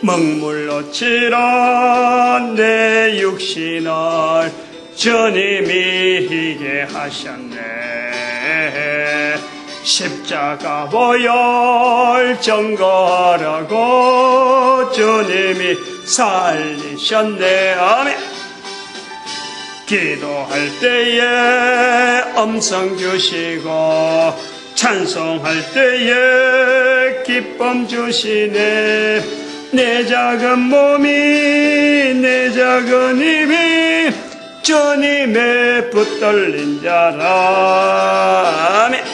먹물로 치러 내 육신을 주님이 희게 하셨네. 십자가 보혈 증거하라고 주님이 살리셨네. 아멘. 기도할 때에 음성 주시고 찬송할 때에 기쁨 주시네. 내 작은 몸이 내 작은 힘이 주님의 붙들린 자라. 아멘.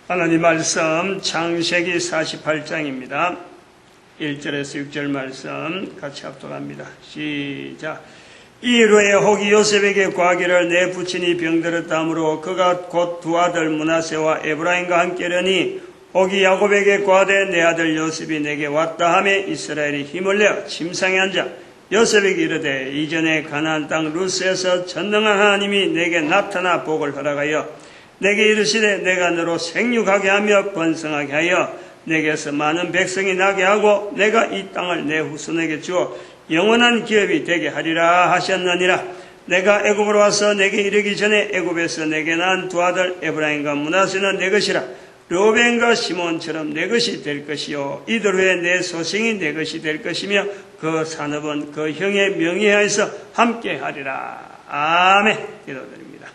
하나님 말씀 창세기 48장입니다. 1절에서 6절 말씀 같이 합독합니다. 시작. 이후에 혹이 요셉에게 과기를 내 부친이 병들었다 하므로 그가 곧 두 아들 므낫세와 에브라임과 함께려니 혹이 야곱에게 과대 내 아들 요셉이 내게 왔다 하며 이스라엘이 힘을 내어 침상에 앉아 요셉에게 이르되 이전에 가나안 땅 루스에서 전능한 하나님이 내게 나타나 복을 허락하여 내게 이르시되 내가 너로 생육하게 하며 번성하게 하여 내게서 많은 백성이 나게 하고 내가 이 땅을 내 후손에게 주어 영원한 기업이 되게 하리라 하셨느니라. 내가 애굽으로 와서 내게 이르기 전에 애굽에서 내게 난 두 아들 에브라임과 므낫세는 내 것이라. 르우벤과 시몬처럼 내 것이 될 것이요 이들 후에 내 소생이 내 것이 될 것이며 그 산업은 그 형의 명예하에서 함께 하리라. 아멘. 기도드립니다.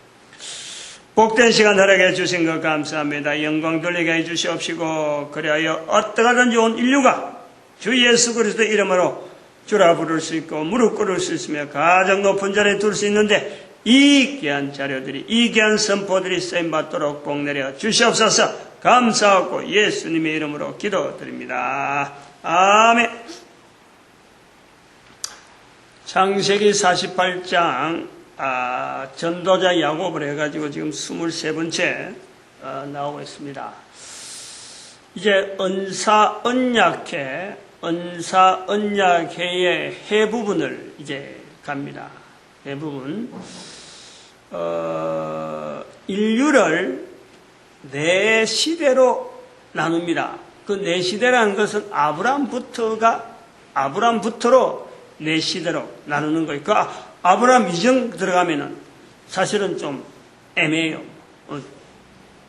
복된 시간 허락해 주신 것 감사합니다. 영광 돌리게 해 주시옵시고 그리하여 어떠하든지 온 인류가 주 예수 그리스도 이름으로 주라 부를 수 있고 무릎 꿇을 수 있으며 가장 높은 자리에 둘 수 있는데 이 귀한 자료들이 이 귀한 선포들이 쓰임받도록 복내려 주시옵소서. 감사하고 예수님의 이름으로 기도드립니다. 아멘. 창세기 48장 전도자 야곱을 해가지고 지금 23번째 나오고 있습니다. 이제 은사 언약회의 해 부분을 이제 갑니다. 해 부분. 인류를 네 시대로 나눕니다. 그 네 시대라는 것은 아브람부터로 네 시대로 나누는 거예요. 그 아브람 이전 들어가면은 사실은 좀 애매해요.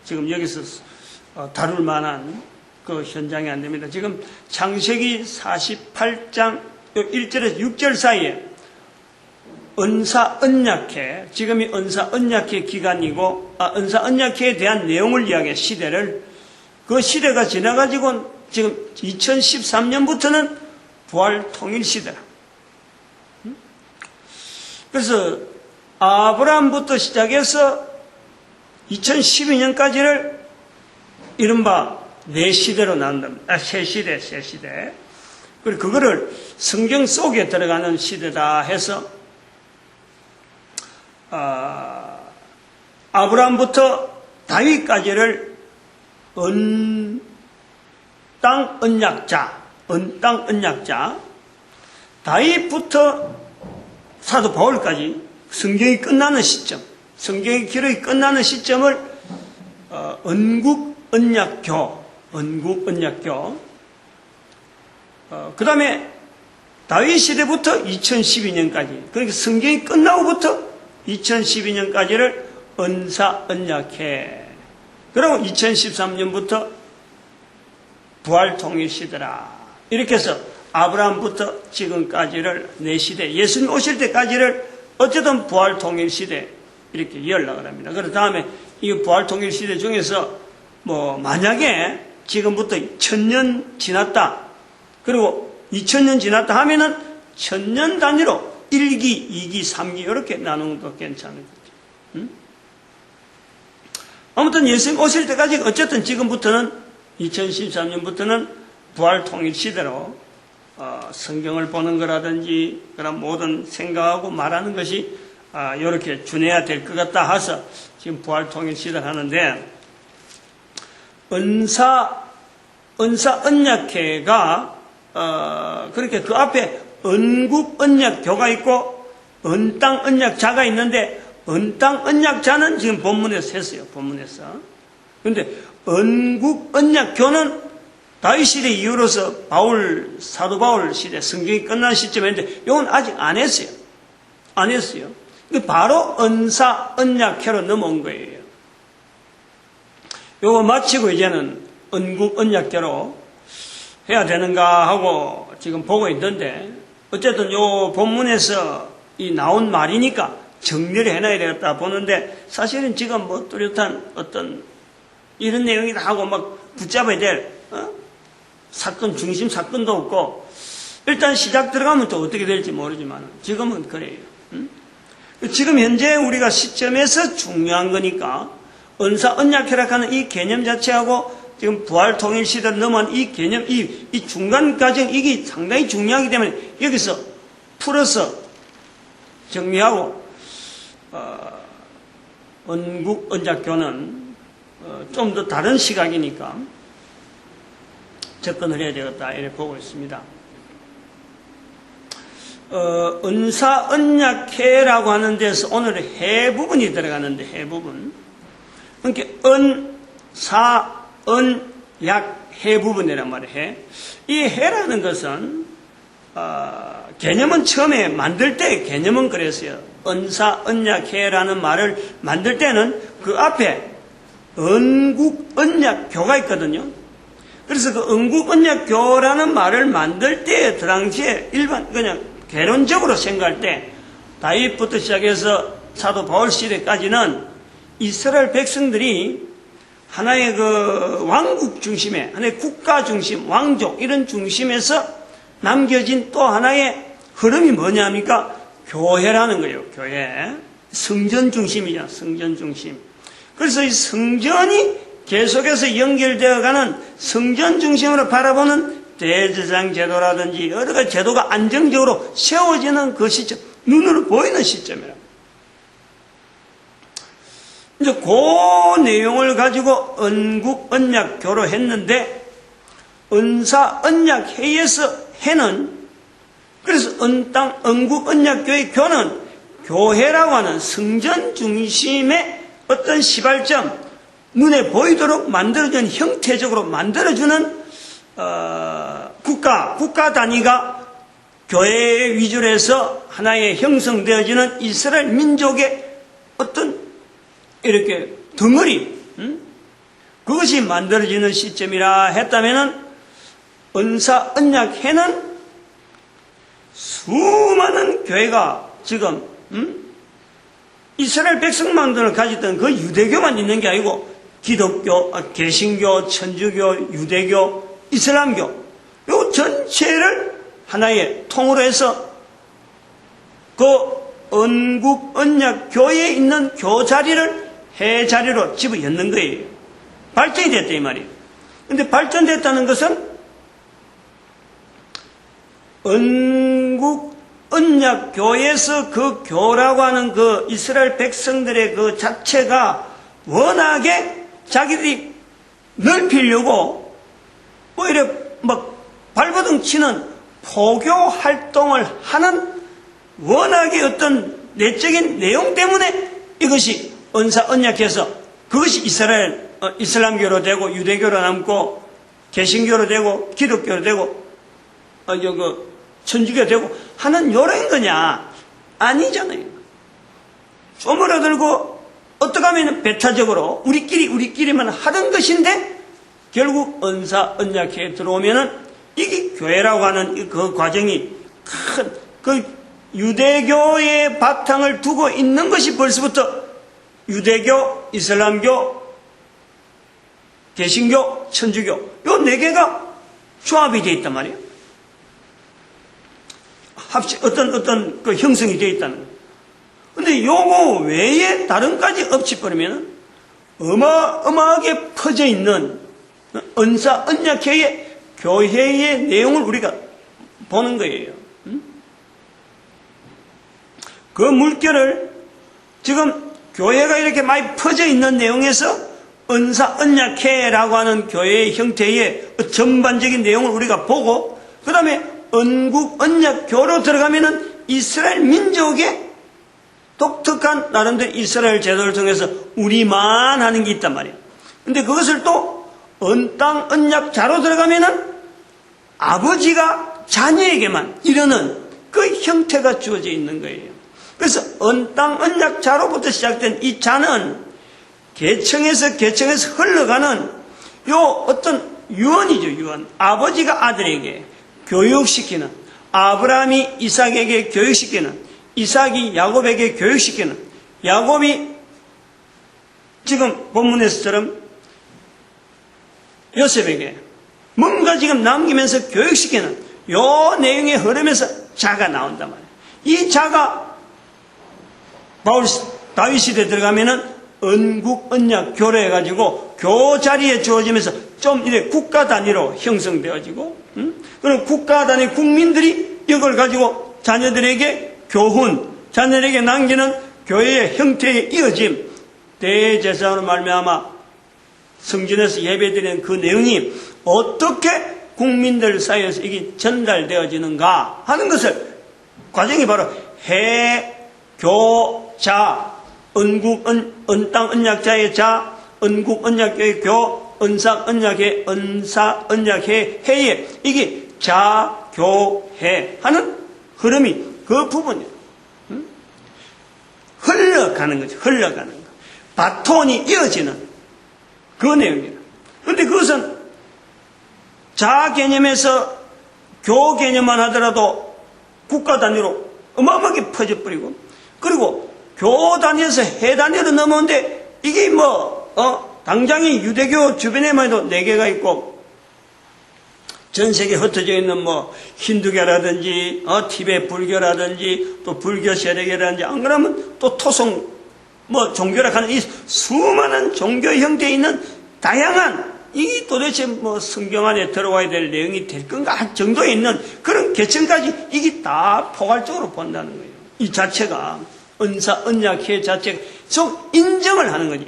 지금 여기서 다룰 만한 그 현장이 안 됩니다. 지금 창세기 48장 1절에서 6절 사이에 은사 언약회, 지금이 은사 언약회 기간이고, 은사 언약회에 대한 내용을 이야기해, 시대를. 그 시대가 지나가지고 지금 2013년부터는 부활 통일 시대라. 그래서 아브라함부터 시작해서 2012년까지를 이른바 네 시대로 나눈답니다. 세 시대. 그리고 그거를 성경 속에 들어가는 시대다 해서 아브라함부터 다윗까지를 은땅 언약자, 다윗부터 사도 바울까지 성경이 끝나는 시점, 성경의 기록이 끝나는 시점을 언국 언약교. 그 다음에 다윗 시대부터 2012년까지, 그러니까 성경이 끝나고부터 2012년까지를 은사 언약회. 그리고 2013년부터 부활 통일 시대라. 이렇게 해서 아브라함부터 지금까지를 네 시대, 예수님 오실 때까지를 어쨌든 부활 통일 시대 이렇게 연락을 합니다. 그래서 다음에 이 부활 통일 시대 중에서 만약에 지금부터 1000년 지났다. 그리고 2000년 지났다 하면은 1000년 단위로 1기, 2기, 3기 이렇게 나누는 것도 괜찮은 거죠. 아무튼 예수님 오실 때까지 어쨌든 지금부터는 2013년부터는 부활 통일 시대로 성경을 보는 거라든지 그런 모든 생각하고 말하는 것이 이렇게 준해야 될 것 같다 해서 지금 부활 통일 시대를 하는데 은사 언약회가 그렇게 그 앞에 은국 언약교가 있고 은땅 언약자가 있는데 은땅 언약자는 지금 본문에서 했어요. 본문에서. 그런데 은국 언약교는 다윗 시대 이후로서 사도 바울 시대 성경이 끝난 시점인데 이건 아직 안 했어요. 안 했어요. 바로 언사 언약회로 넘어온 거예요. 요거 마치고 이제는 언국 언약회로 해야 되는가 하고 지금 보고 있는데, 어쨌든 요 본문에서 이 나온 말이니까 정리를 해놔야 되겠다 보는데, 사실은 지금 뭐 뚜렷한 어떤 이런 내용이다 하고 막 붙잡아야 될 사건, 중심 사건도 없고, 일단 시작 들어가면 또 어떻게 될지 모르지만 지금은 그래요. 지금 현재 우리가 시점에서 중요한 거니까 언사 언약회라 하는 이 개념 자체하고 지금 부활 통일 시대를 넘은 이 개념, 이 중간 과정, 이게 상당히 중요하기 때문에 여기서 풀어서 정리하고, 언국 언약교는 좀 더 다른 시각이니까 접근을 해야 되겠다, 이렇게 보고 있습니다. 언사 언약회라고 하는 데서 오늘 해 부분이 들어가는데, 해 부분. 그러니까 언사 언약 해 부분이란 말이에요. 이 해라는 것은 개념은 처음에 만들 때 개념은 그랬어요. 언사 언약회라는 말을 만들 때는 그 앞에 언국 언약교가 있거든요. 그래서 그 언국 언약교라는 말을 만들 때 그 당시에 일반 그냥 개론적으로 생각할 때 다윗부터 시작해서 사도 바울 시대까지는 이스라엘 백성들이 하나의 그 왕국 중심에, 하나의 국가 중심, 왕족 이런 중심에서 남겨진 또 하나의 흐름이 뭐냐니까 교회라는 거예요. 교회. 성전 중심이잖아. 성전 중심. 그래서 이 성전이 계속해서 연결되어가는 성전 중심으로 바라보는 대제사장 제도라든지 여러 가지 제도가 안정적으로 세워지는 그 시점, 눈으로 보이는 시점이라. 이제 그 내용을 가지고 언국 언약교로 했는데, 언사 언약회에서 해는, 그래서 언국 언약교의 교는 교회라고 하는 성전 중심의 어떤 시발점, 눈에 보이도록 만들어주는, 형태적으로 만들어주는 국가 단위가 교회 위주로 해서 하나의 형성되어지는 이스라엘 민족의 어떤 이렇게 덩어리, 그것이 만들어지는 시점이라 했다면은, 언사 언약회는 수많은 교회가 지금 이스라엘 백성만들을 가졌던 그 유대교만 있는 게 아니고 기독교, 개신교, 천주교, 유대교, 이슬람교 요 전체를 하나의 통으로 해서 그 언국 언약교에 있는 교자리를 해 자리로 집어넣는 거예요. 발전이 됐다 이 말이에요. 근데 발전됐다는 것은 언국 언약교에서 그 교라고 하는 그 이스라엘 백성들의 그 자체가 워낙에 자기들이 넓히려고 오히려 막 발버둥 치는 포교 활동을 하는 워낙에 어떤 내적인 내용 때문에 이것이 언사 언약해서 그것이 이슬람교로 되고 유대교로 남고 개신교로 되고 기독교로 되고 천주교 되고 하는 요런 거냐? 아니잖아요. 쪼물어들고 어떻게 하면 배타적으로 우리끼리만 하던 것인데 결국 언사 언약회에 들어오면은 이게 교회라고 하는 그 과정이 큰 그 유대교의 바탕을 두고 있는 것이 벌써부터 유대교, 이슬람교, 개신교, 천주교 요 네 개가 조합이 되어 있단 말이에요. 어떤 그 형성이 되어 있다는 거예요. 근데 요거 외에 다른까지 엎치버리면 어마어마하게 퍼져 있는 언사 언약회의 교회의 내용을 우리가 보는 거예요. 그 물결을 지금 교회가 이렇게 많이 퍼져 있는 내용에서 언사 언약회라고 하는 교회의 형태의 전반적인 내용을 우리가 보고 그 다음에 언국 언약교로 들어가면은 이스라엘 민족의 독특한 나름대로 이스라엘 제도를 통해서 우리만 하는 게 있단 말이에요. 근데 그것을 또 언땅 언약자로 들어가면은 아버지가 자녀에게만 이르는 그 형태가 주어져 있는 거예요. 그래서 언땅 언약자로부터 시작된 이 자는 계층에서 흘러가는 요 어떤 유언이죠, 유언. 아버지가 아들에게 교육시키는, 아브라함이 이삭에게 교육시키는, 이삭이 야곱에게 교육시키는, 야곱이 지금 본문에서처럼 요셉에게 뭔가 지금 남기면서 교육시키는 요 내용의 흐름에서 자가 나온단 말이에요. 이 자가 다윗 시대에 들어가면은 언국, 언약, 교로 해가지고 교 자리에 주어지면서 좀 이래 국가 단위로 형성되어지고, 그럼 국가 단위 국민들이 이걸 가지고 자녀들에게 교훈, 자녀들에게 남기는 교회의 형태에 이어짐, 대제사장으로 말미암아 성전에서 예배드리는 그 내용이 어떻게 국민들 사이에서 이게 전달되어지는가 하는 것을 과정이 바로 해교자, 언땅 언약자의 자, 언국 언약교의 교, 언삭 언약의 언사 언약의 해에 이게 자교해 하는 흐름이 그 부분이에요. 흘러가는 거죠. 흘러가는 거. 바톤이 이어지는 그 내용이에요. 그런데 그것은 자 개념에서 교 개념만 하더라도 국가 단위로 어마어마하게 퍼져버리고, 그리고 교 단위에서 해 단위로 넘어오는데 이게 당장이 유대교 주변에만 해도 4개가 있고, 전 세계에 흩어져 있는 힌두교라든지, 티베트 불교라든지, 또 불교 세력이라든지, 안 그러면 또 토속, 종교라 하는 이 수많은 종교 형태에 있는 다양한, 이게 도대체 성경 안에 들어와야 될 내용이 될 건가 할 정도에 있는 그런 계층까지 이게 다 포괄적으로 본다는 거예요. 이 자체가, 언약회 자체가 인정을 하는 거죠.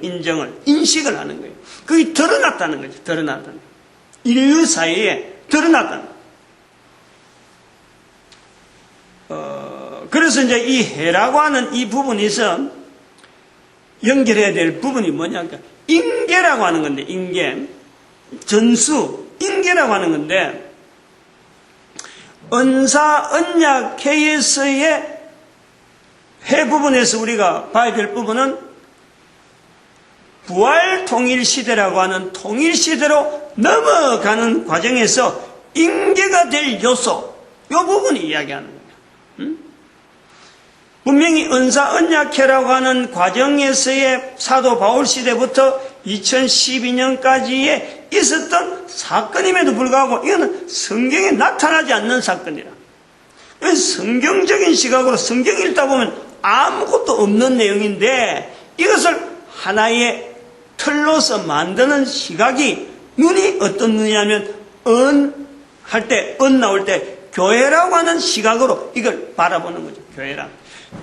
인식을 하는 거예요. 그게 드러났다는 거죠. 드러났다는 거예요. 인류 사이에 드러났다는 거예요. 그래서 이제 이 해라고 하는 이 부분에서 연결해야 될 부분이 뭐냐니까, 인계라고 하는 건데, 인계. 인계라고 하는 건데, 언약회에서의 해 부분에서 우리가 봐야 될 부분은 부활 통일 시대라고 하는 통일 시대로 넘어가는 과정에서 인계가 될 요소, 이 부분이 이야기하는 거예요. 분명히 언약회라고 하는 과정에서의 사도 바울 시대부터 2012년까지에 있었던 사건임에도 불구하고 이거는 성경에 나타나지 않는 사건이라. 성경적인 시각으로 성경 읽다 보면 아무것도 없는 내용인데 이것을 하나의 틀로서 만드는 시각이, 눈이 어떤 눈이냐면 할 때, 나올 때 교회라고 하는 시각으로 이걸 바라보는 거죠.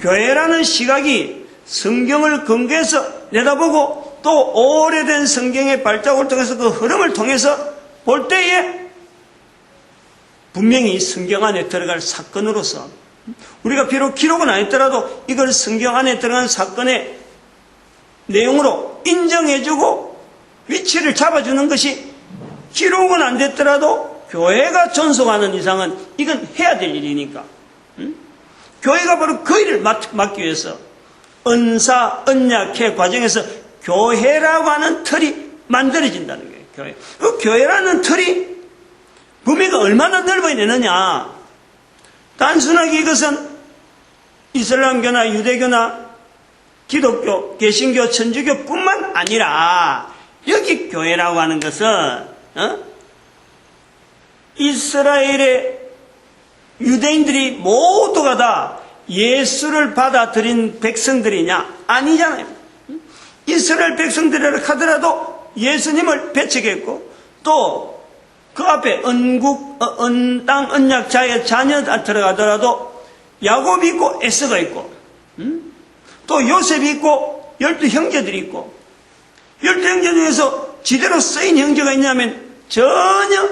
교회라는 시각이 성경을 근거해서 내다보고 또 오래된 성경의 발자국을 통해서 그 흐름을 통해서 볼 때에 분명히 성경 안에 들어갈 사건으로서, 우리가 비록 기록은 아니더라도 이걸 성경 안에 들어간 사건의 내용으로 인정해주고 위치를 잡아주는 것이, 기록은 안 됐더라도 교회가 존속하는 이상은 이건 해야 될 일이니까, 교회가 바로 그 일을 맡기 위해서 언약회 과정에서 교회라고 하는 틀이 만들어진다는 거예요. 그 교회라는 틀이 범위가 얼마나 넓어야 되느냐. 단순하게 이것은 이슬람교나 유대교나 기독교, 개신교, 천주교 뿐만 아니라 여기 교회라고 하는 것은 이스라엘의 유대인들이 모두가 다 예수를 받아들인 백성들이냐? 아니잖아요. 이스라엘 백성들이라 하더라도 예수님을 배척했고, 또 그 앞에 언땅 언약자의 자녀 들어가더라도 야곱이 있고 에서가 있고, 또 요셉이 있고 12 형제들이 있고, 12 형제 중에서 지대로 쓰인 형제가 있냐면 전혀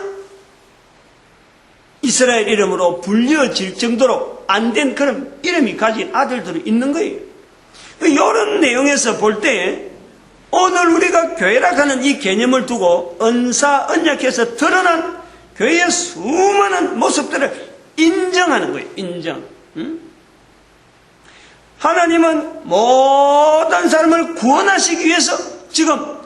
이스라엘 이름으로 불려질 정도로 안 된 그런 이름이 가진 아들들이 있는 거예요. 이런 내용에서 볼 때 오늘 우리가 교회라 하는 이 개념을 두고 은사, 언약에서 드러난 교회의 수많은 모습들을 인정하는 거예요. 인정. 하나님은 모든 사람을 구원하시기 위해서 지금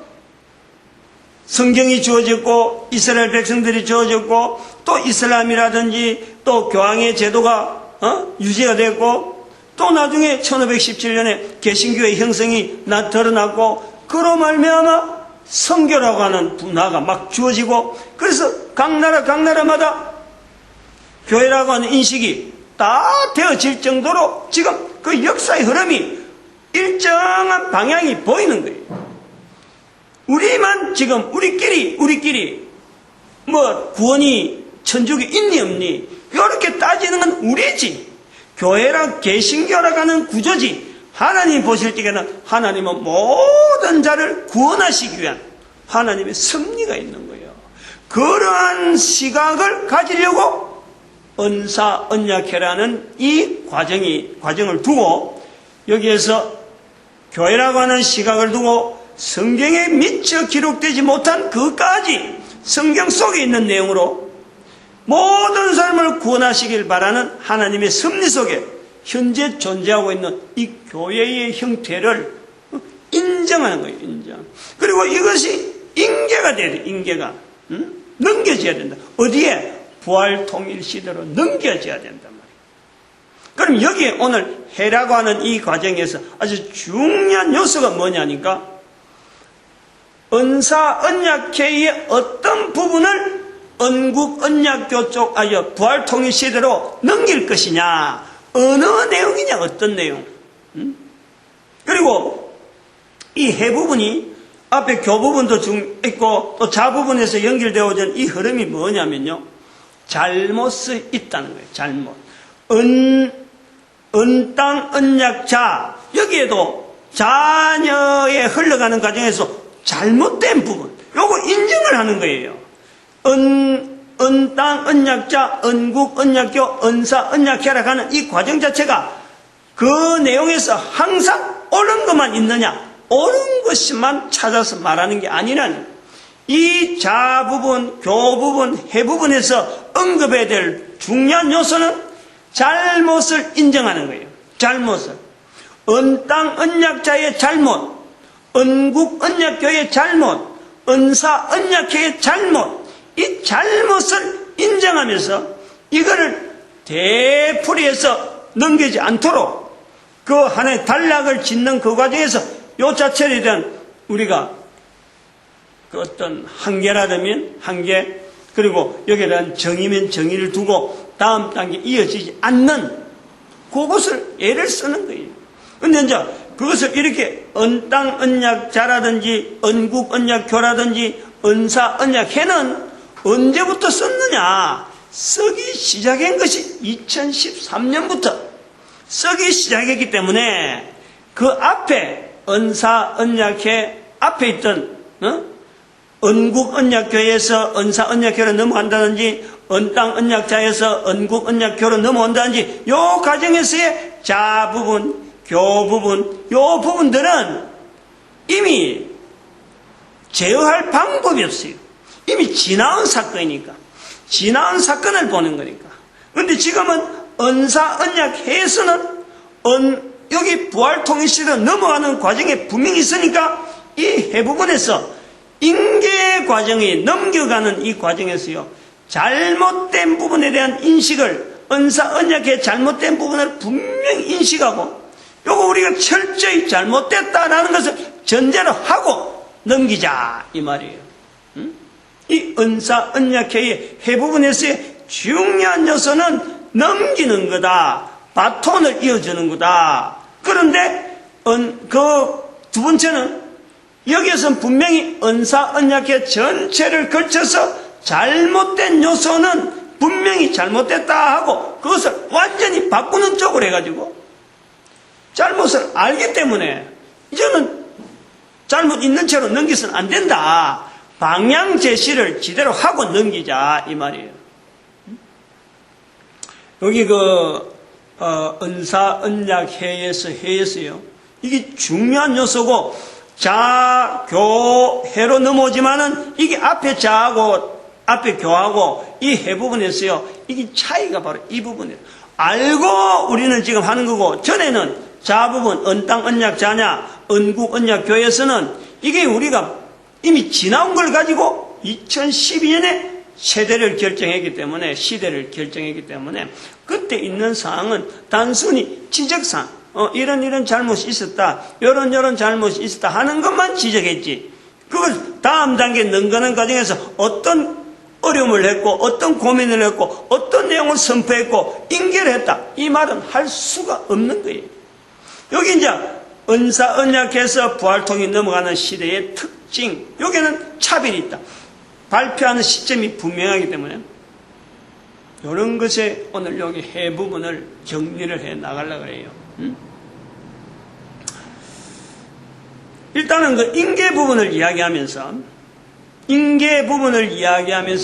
성경이 주어졌고 이스라엘 백성들이 주어졌고 또 이슬람이라든지 또 교황의 제도가 유지가 됐고 또 나중에 1517년에 개신교의 형성이 드러났고 그로 말미암아 선교라고 하는 분화가 막 주어지고 그래서 각 나라마다 교회라고 하는 인식이 다 되어질 정도로 지금 그 역사의 흐름이 일정한 방향이 보이는 거예요. 우리만 지금 우리끼리 뭐 구원이 천주교 있니 없니 이렇게 따지는 건 우리지. 교회랑 개신교라고 하는 구조지. 하나님 보실 때에는 하나님은 모든 자를 구원하시기 위한 하나님의 섭리가 있는 거예요. 그러한 시각을 가지려고 은사 언약회라는 이 과정을 두고 여기에서 교회라고 하는 시각을 두고 성경에 미처 기록되지 못한 그까지 성경 속에 있는 내용으로 모든 사람을 구원하시길 바라는 하나님의 섭리 속에 현재 존재하고 있는 이 교회의 형태를 인정하는 거예요. 인정. 그리고 이것이 인계가 돼야 돼. 인계가 넘겨져야 된다. 어디에? 부활 통일 시대로 넘겨져야 된단 말이에요. 그럼 여기에 오늘 해라고 하는 이 과정에서 아주 중요한 요소가 뭐냐니까 은사 언약회의 어떤 부분을 언국 언약교 쪽 부활 통일 시대로 넘길 것이냐, 어느 내용이냐, 어떤 내용. 그리고 이 해 부분이 앞에 교 부분도 있고 또 자 부분에서 연결되어진 이 흐름이 뭐냐면요, 잘못이 있다는 거예요. 잘못. 은땅 언약자, 여기에도 자녀에 흘러가는 과정에서 잘못된 부분, 요거 인정을 하는 거예요. 은땅 언약자, 은국 언약교, 은사 언약회라고 하는 이 과정 자체가 그 내용에서 항상 옳은 것만 있느냐, 옳은 것만 찾아서 말하는 게 아니라는, 이 자 부분, 교 부분, 해 부분에서 언급해야 될 중요한 요소는 잘못을 인정하는 거예요. 잘못을. 은땅 언약자의 잘못, 은국 언약교의 잘못, 은사 언약회의 잘못, 이 잘못을 인정하면서 이거를 되풀이해서 넘기지 않도록 그 하나의 단락을 짓는 그 과정에서 요 자체에 대한 우리가 그 어떤 한계라면 한계, 그리고 여기에 대한 정의면 정의를 두고 다음 단계 이어지지 않는 그것을 예를 쓰는 거예요. 근데 이제 그것을 이렇게 은땅 언약자라든지 은국 언약교라든지 은사 언약회는 언제부터 썼느냐? 쓰기 시작한 것이 2013년부터 쓰기 시작했기 때문에 그 앞에 은사 언약회 앞에 있던 은국 언약교에서 은사 언약교로 넘어간다든지 은땅 언약자에서 은국 언약교로 넘어온다든지 요 과정에서의 자 부분, 교 부분, 요 부분들은 이미 제어할 방법이 없어요. 이미 지나온 사건이니까. 지나온 사건을 보는 거니까. 그런데 지금은 은사 언약회에서는 여기 부활 통일 시대로 넘어가는 과정에 분명히 있으니까 이 해 부분에서 인계 과정이 넘겨가는 이 과정에서요, 잘못된 부분에 대한 인식을, 은사 언약의 잘못된 부분을 분명히 인식하고 요거 우리가 철저히 잘못됐다라는 것을 전제로 하고 넘기자 이 말이에요. 이 은사 언약회의 해 부분에서의 중요한 요소는 넘기는 거다, 바톤을 이어주는 거다. 그런데 그 두 번째는 여기에서는 분명히 은사 언약회 전체를 걸쳐서 잘못된 요소는 분명히 잘못됐다 하고 그것을 완전히 바꾸는 쪽으로 해가지고 잘못을 알기 때문에 이제는 잘못 있는 채로 넘기서는 안 된다. 방향 제시를 제대로 하고 넘기자 이 말이에요. 여기 은사 언약회에서요, 이게 중요한 요소고 자교해로 넘어오지만은 이게 앞에 자하고 앞에 교하고 이 해 부분에서요, 이게 차이가 바로 이 부분이에요. 알고 우리는 지금 하는 거고, 전에는 자 부분, 언땅, 언약, 자냐, 언국, 언약, 교에서는 이게 우리가 이미 지나온 걸 가지고 2012년에 세대를 결정했기 때문에, 시대를 결정했기 때문에, 그때 있는 사항은 단순히 지적사항, 이런 잘못이 있었다, 이런 잘못이 있었다 하는 것만 지적했지, 그걸 다음 단계 넘가는 과정에서 어떤 어려움을 했고, 어떤 고민을 했고, 어떤 내용을 선포했고, 인계를 했다, 이 말은 할 수가 없는 거예요. 여기 이제 은사, 언약해서 부활통이 넘어가는 시대의 특징, 여기는 차별이 있다. 발표하는 시점이 분명하기 때문에 이런 것에 오늘 여기 해 부분을 정리를 해 나가려고 해요. 일단은 그 인계 부분을 이야기하면서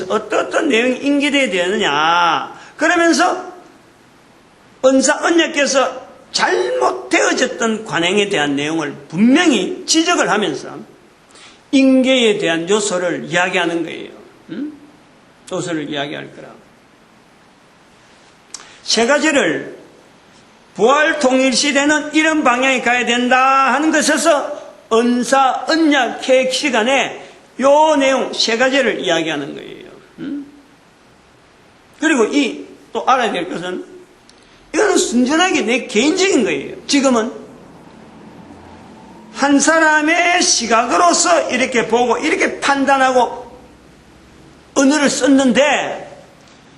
어떤 내용이 인계되어야 되느냐, 그러면서 은사, 언약께서 잘못되어졌던 관행에 대한 내용을 분명히 지적을 하면서 인계에 대한 요소를 이야기하는 거예요. 요소를 이야기할 거라. 세 가지를 부활 통일 시대는 이런 방향에 가야 된다 하는 것에서 은사, 언약 계획 시간에 요 내용 세 가지를 이야기하는 거예요. 그리고 또 알아야 될 것은, 이거는 순전하게 내 개인적인 거예요. 지금은 한 사람의 시각으로서 이렇게 보고 이렇게 판단하고 언어를 썼는데,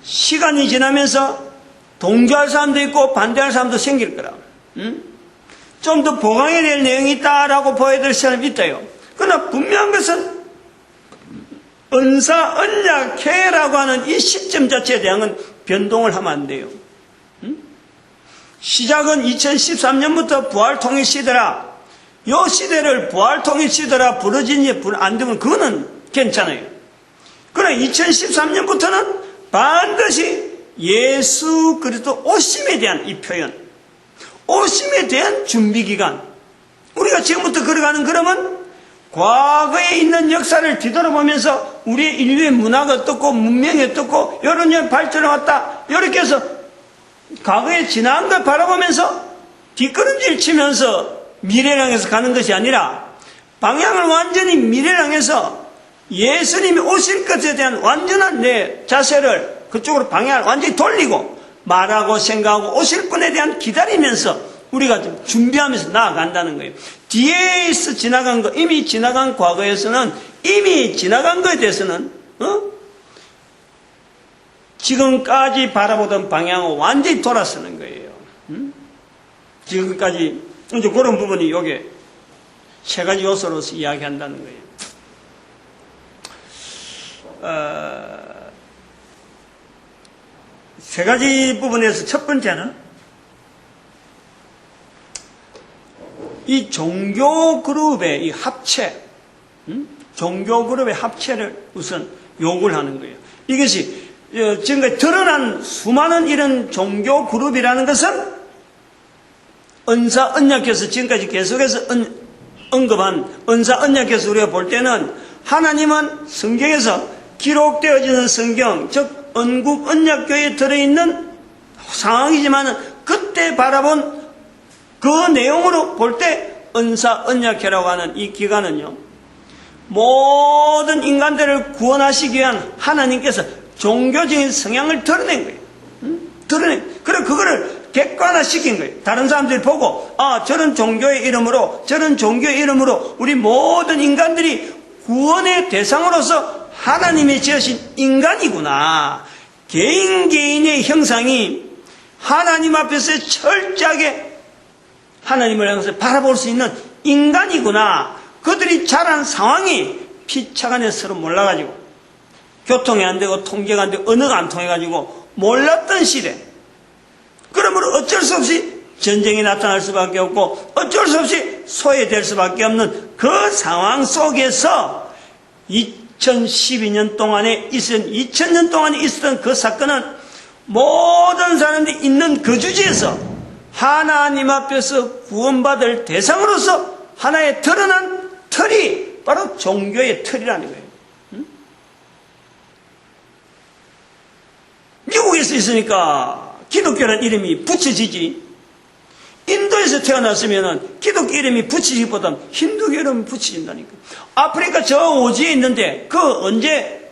시간이 지나면서 동조할 사람도 있고 반대할 사람도 생길 거라. 좀 더 보강해야 될 내용이 있다라고 보여줄 사람이 있다요. 그러나 분명한 것은 은사, 언약회라고 하는 이 시점 자체에 대한 변동을 하면 안 돼요. 시작은 2013년부터 부활통일 시대라, 요 시대를 부활통일 시대라 부르진지 안 되면 그거는 괜찮아요. 그러나 2013년부터는 반드시 예수 그리스도 오심에 대한 이 표현, 오심에 대한 준비기간, 우리가 지금부터 걸어가는 그러면 과거에 있는 역사를 뒤돌아보면서 우리의 인류의 문화가 어떻고 문명이 어떻고 이런 발전해 왔다, 이렇게 해서 과거에 지나간 걸 바라보면서 뒷걸음질 치면서 미래를 향해서 가는 것이 아니라 방향을 완전히 미래를 향해서 예수님이 오실 것에 대한 완전한 내 자세를 그쪽으로 방향을 완전히 돌리고 말하고 생각하고 오실 분에 대한 기다리면서 우리가 좀 준비하면서 나아간다는 거예요. 뒤에서 지나간 거, 이미 지나간 과거에서는, 이미 지나간 거에 대해서는 지금까지 바라보던 방향을 완전히 돌아서는 거예요. 지금까지 이제 그런 부분이 여기에 세 가지 요소로서 이야기한다는 거예요. 세 가지 부분에서 첫 번째는 이 종교 그룹의 이 합체, 종교 그룹의 합체를 우선 요구를 하는 거예요. 이것이 지금까지 드러난 수많은 이런 종교 그룹이라는 것은 은사, 언약에서 지금까지 계속해서 언급한 은사, 언약에서 우리가 볼 때는 하나님은 성경에서 기록되어지는 성경, 즉 언국 언약교에 들어있는 상황이지만 그때 바라본 그 내용으로 볼 때 은사, 언약회라고 하는 이 기간은요, 모든 인간들을 구원하시기 위한 하나님께서 종교적인 성향을 드러낸 거예요. 그래 그거를 객관화시킨 거예요. 다른 사람들이 보고, 저런 종교의 이름으로, 저런 종교의 이름으로 우리 모든 인간들이 구원의 대상으로서 하나님이 지으신 인간이구나. 개인의 형상이 하나님 앞에서 철저하게 하나님을 향해서 바라볼 수 있는 인간이구나. 그들이 자란 상황이 피차간에 서로 몰라가지고 교통이 안 되고 통제가 안 되고 언어가 안 통해가지고 몰랐던 시대. 그러므로 어쩔 수 없이 전쟁이 나타날 수밖에 없고 어쩔 수 없이 소외될 수밖에 없는 그 상황 속에서 2012년 동안에 2000년 동안에 있었던 그 사건은 모든 사람들이 있는 그 주지에서 하나님 앞에서 구원받을 대상으로서 하나의 드러난 틀이 바로 종교의 틀이라는 거예요. 미국에서 있으니까 기독교라는 이름이 붙여지지. 인도에서 태어났으면 기독교 이름이 붙이기보다 힌두교 이름이 붙여진다니까. 아프리카 저 오지에 있는데 그 언제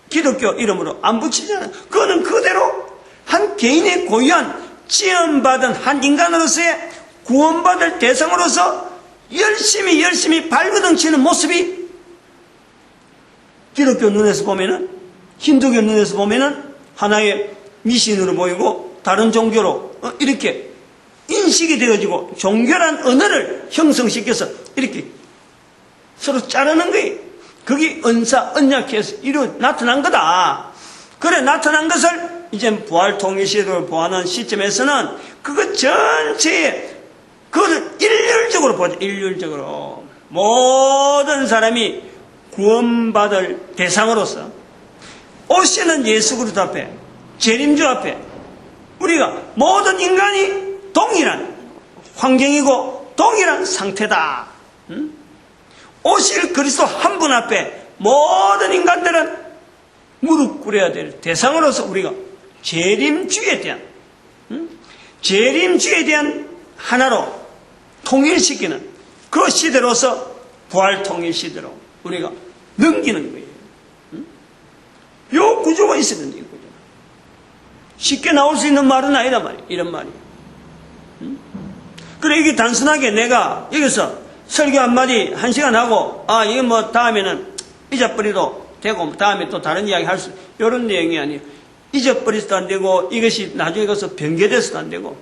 기독교 이름으로 안 붙이잖아요. 그거는 그대로 한 개인의 고유한 지원받은 한 인간으로서의 구원받을 대상으로서 열심히 발버둥 치는 모습이 기독교 눈에서 보면은, 힌두교 눈에서 보면은 하나의 미신으로 보이고 다른 종교로 이렇게 인식이 되어지고 종교란 언어를 형성시켜서 이렇게 서로 자르는 거예요. 그게 은사, 언약해서 나타난 거다. 그래 나타난 것을 이제 부활통일시대를 보하는 시점에서는 그것 전체에 그것을 일률적으로 보죠. 일률적으로 모든 사람이 구원받을 대상으로서 오시는 예수 그리스도 앞에, 재림주 앞에 우리가 모든 인간이 동일한 환경이고 동일한 상태다. 오실 그리스도 한 분 앞에 모든 인간들은 무릎 꿇어야 될 대상으로서 우리가 재림주에 대한 하나로 통일시키는 그 시대로서 부활통일 시대로 우리가 넘기는 거예요. 요 구조가 있어야 된다. 이 구조. 쉽게 나올 수 있는 말은 아니다 말이에요. 이런 말이. 그래 이게 단순하게 내가 여기서 설교 한마디 1시간 하고 이게 뭐 다음에는 잊어버리도 되고 다음에 또 다른 이야기 할 수 이런 내용이 아니에요. 잊어버리서도 안 되고 이것이 나중에 가서 변개돼서도 안 되고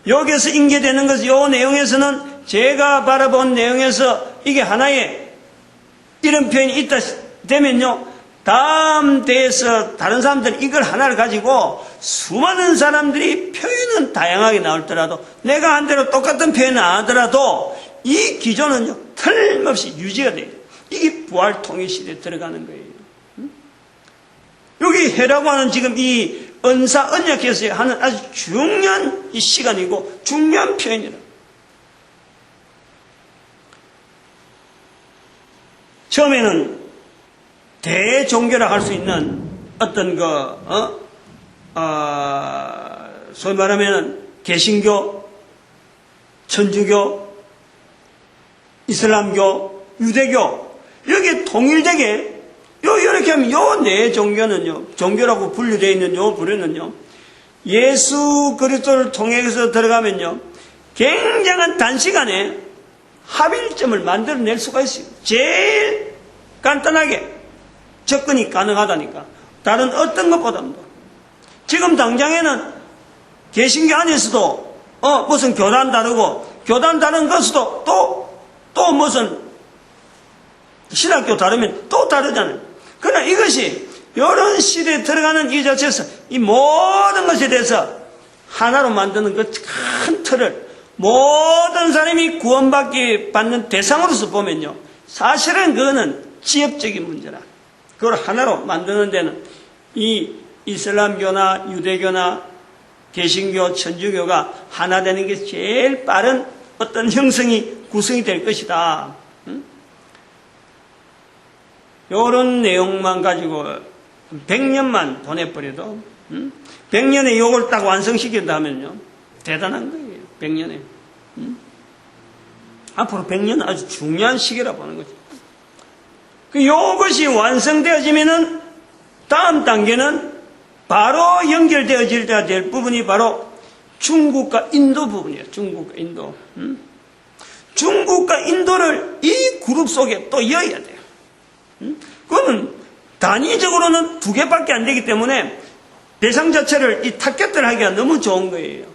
여기에서 인계되는 것이 이 내용에서는 제가 바라본 내용에서 이게 하나의 이런 표현이 있다 되면요 다음 대에서 다른 사람들은 이걸 하나를 가지고 수많은 사람들이 표현은 다양하게 나올더라도 내가 한 대로 똑같은 표현을 안 하더라도 이 기조는요 틀림없이 유지가 돼요. 이게 부활통일 시대에 들어가는 거예요. 여기 해라고 하는 지금 이 은사 언약에서 하는 아주 중요한 이 시간이고 중요한 표현이라. 처음에는 대종교라 할 수 있는 어떤 소위 말하면 개신교, 천주교, 이슬람교, 유대교 여기에 통일되게 이렇게 하면 요 네 종교는요 종교라고 분류되어 있는 요 부류는요 예수 그리스도를 통해서 들어가면요 굉장한 단시간에 합일점을 만들어낼 수가 있어요. 제일 간단하게 접근이 가능하다니까. 다른 어떤 것보다도. 지금 당장에는 개신교 안에서도 무슨 교단 다르고 교단 다른 것도 또 무슨 신학교 다르면 또 다르잖아요. 그러나 이것이 이런 시대에 들어가는 이 자체에서 이 모든 것에 대해서 하나로 만드는 그 큰 틀을 모든 사람이 받는 대상으로서 보면요 사실은 그거는 지역적인 문제라. 그걸 하나로 만드는 데는 이 이슬람교나 유대교나 개신교, 천주교가 하나 되는 게 제일 빠른 어떤 형성이 구성이 될 것이다. 이런 내용만 가지고 100년만 보내버려도 100년에 이걸 딱 완성시킨다 하면요 대단한 거예요. 100년에 앞으로 100년은 아주 중요한 시기라 보는 거죠. 이것이 완성되어지면은 다음 단계는 바로 연결되어질 될 부분이 바로 중국과 인도 부분이에요. 중국과 인도. 중국과 인도를 이 그룹 속에 또 이어야 돼요. 그거는 단위적으로는 2개밖에 안 되기 때문에 대상 자체를 이 타겟을 하기가 너무 좋은 거예요.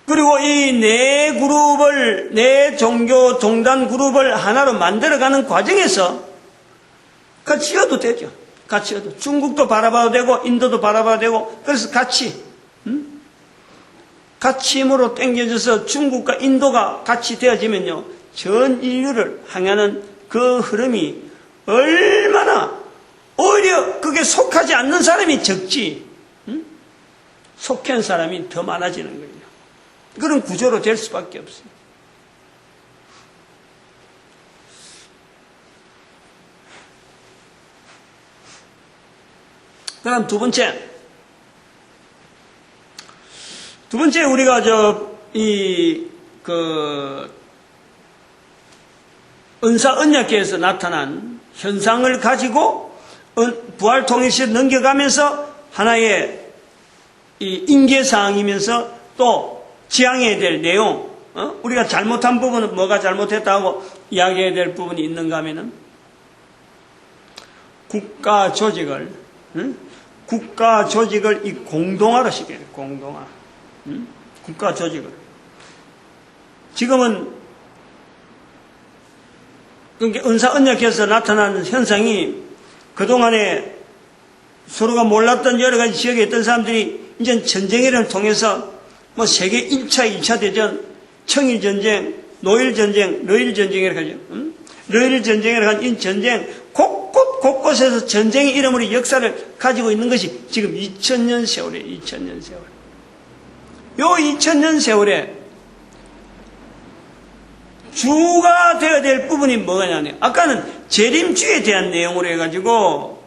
그리고 이 네 종교 종단 그룹을 하나로 만들어가는 과정에서 같이 이어도 되죠. 같이 이어도. 중국도 바라봐도 되고 인도도 바라봐도 되고 그래서 같이 힘으로 당겨져서 중국과 인도가 같이 되어지면요 전 인류를 향하는 그 흐름이 얼마나 오히려 그게 속하지 않는 사람이 적지 속한 사람이 더 많아지는 거예요. 그런 구조로 될 수밖에 없어요. 그다음 두 번째 우리가 은사 언약궤에서 나타난 현상을 가지고 부활 통일시에 넘겨가면서 하나의 이 인계사항이면서 또 지향해야 될 내용, 우리가 잘못한 부분은 뭐가 잘못했다고 이야기해야 될 부분이 있는가 하면은 국가 조직을 이 공동화로 시켜야 돼. 공동화. 국가 조직을. 지금은 그러니까 은사 언약에서 나타나는 현상이 그동안에 서로가 몰랐던 여러 가지 지역에 있던 사람들이 이제 전쟁을 통해서 뭐 세계 1차, 2차 대전, 청일전쟁, 노일전쟁, 러일전쟁이라고 하죠. 러일전쟁이라고 하는 이 전쟁, 곳곳에서 전쟁의 이름으로 역사를 가지고 있는 것이 지금 2000년 세월이에요. 2000년 세월. 요 2000년 세월에 주가 되어야 될 부분이 뭐냐면, 아까는 재림주에 대한 내용으로 해가지고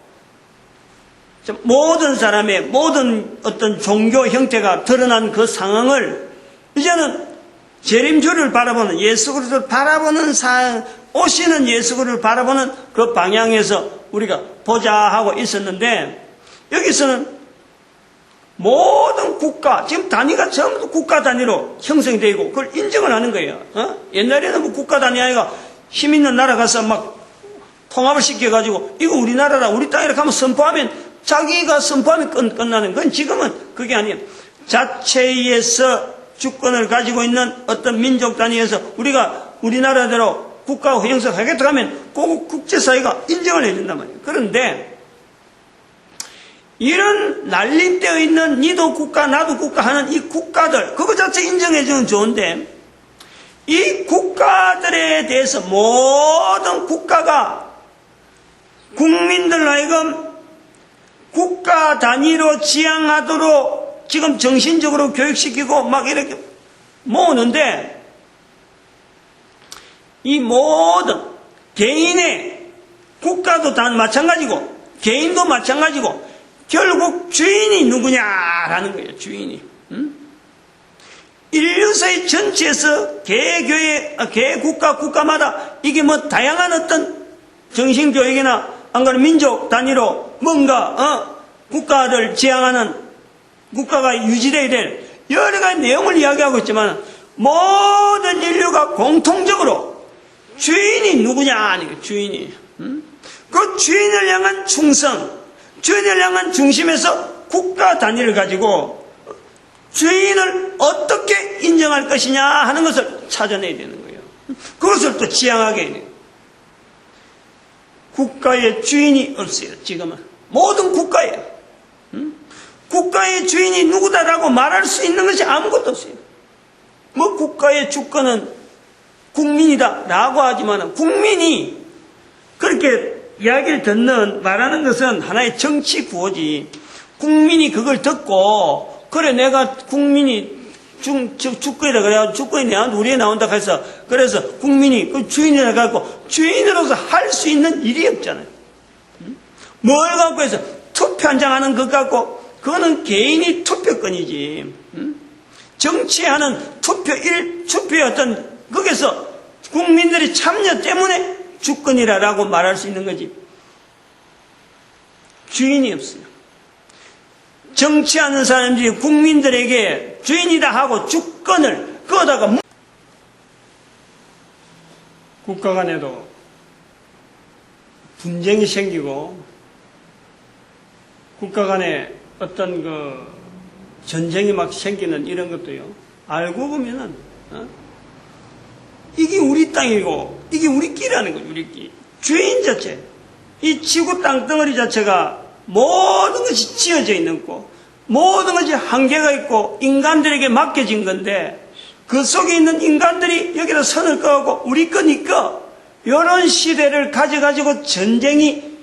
모든 사람의 모든 어떤 종교 형태가 드러난 그 상황을 이제는 재림주를 바라보는, 예수 그리스도를 바라보는 오시는 예수 그리스도를 바라보는 그 방향에서 우리가 보자 하고 있었는데, 여기서는 모든 국가, 지금 단위가 전부 국가 단위로 형성이 되고 그걸 인정을 하는 거예요. 옛날에는 뭐 국가 단위 아니가 힘 있는 나라 가서 막 통합을 시켜가지고 이거 우리나라라, 우리 땅이라 하면 선포하면 자기가 선포하면 끝나는 건, 지금은 그게 아니에요. 자체에서 주권을 가지고 있는 어떤 민족 단위에서 우리가 우리나라대로 국가 형성하겠다 하면 꼭 국제사회가 인정을 해준단 말이에요. 그런데 이런 난립되어 있는 니도 국가 나도 국가 하는 이 국가들, 그거 자체 인정해주면 좋은데, 이 국가들에 대해서 모든 국가가 국민들 하여금 국가 단위로 지향하도록 지금 정신적으로 교육시키고 막 이렇게 모으는데, 이 모든 개인의 국가도 다 마찬가지고 개인도 마찬가지고 결국 주인이 누구냐라는 거예요. 주인이. 인류사의 전체에서 개 국가마다 이게 뭐 다양한 어떤 정신교육이나 안 그러면 민족 단위로 뭔가 국가를 지향하는, 국가가 유지되어야 될 여러 가지 내용을 이야기하고 있지만, 모든 인류가 공통적으로 주인이 누구냐 하니까 주인이. 그 주인을 향한 충성, 주인을 향한 중심에서 국가 단위를 가지고 주인을 어떻게 인정할 것이냐 하는 것을 찾아내야 되는 거예요. 그것을 또 지향하게 해야 돼요. 국가의 주인이 없어요. 지금은 모든 국가에 국가의 주인이 누구다라고 말할 수 있는 것이 아무것도 없어요. 뭐 국가의 주권은 국민이다 라고 하지만, 국민이 그렇게 이야기를 말하는 것은 하나의 정치 구호지. 국민이 그걸 듣고, 그래, 내가 국민이 주권이다 그래가지고 주권이 우리에 나온다 해서, 그래서 국민이 그 주인이라 해갖고 주인으로서 할 수 있는 일이 없잖아요. 뭘 갖고 해서 투표 한 장 하는 것 갖고, 그거는 개인이 투표권이지. 정치하는 투표의 어떤, 거기서 국민들의 참여 때문에 주권이라고 말할 수 있는 거지. 주인이 없어요. 정치하는 사람들이 국민들에게 주인이다 하고 주권을 거다가 국가 간에도 분쟁이 생기고 국가 간에 어떤 전쟁이 막 생기는 이런 것도요. 알고 보면은 이게 우리 땅이고 이게 우리 끼라는 거죠. 우리 끼. 주인 자체, 이 지구 땅덩어리 자체가 모든 것이 지어져 있는 거, 모든 것이 한계가 있고 인간들에게 맡겨진 건데, 그 속에 있는 인간들이 여기다 선을 그어고 우리 거니까 이런 시대를 가져가지고 전쟁이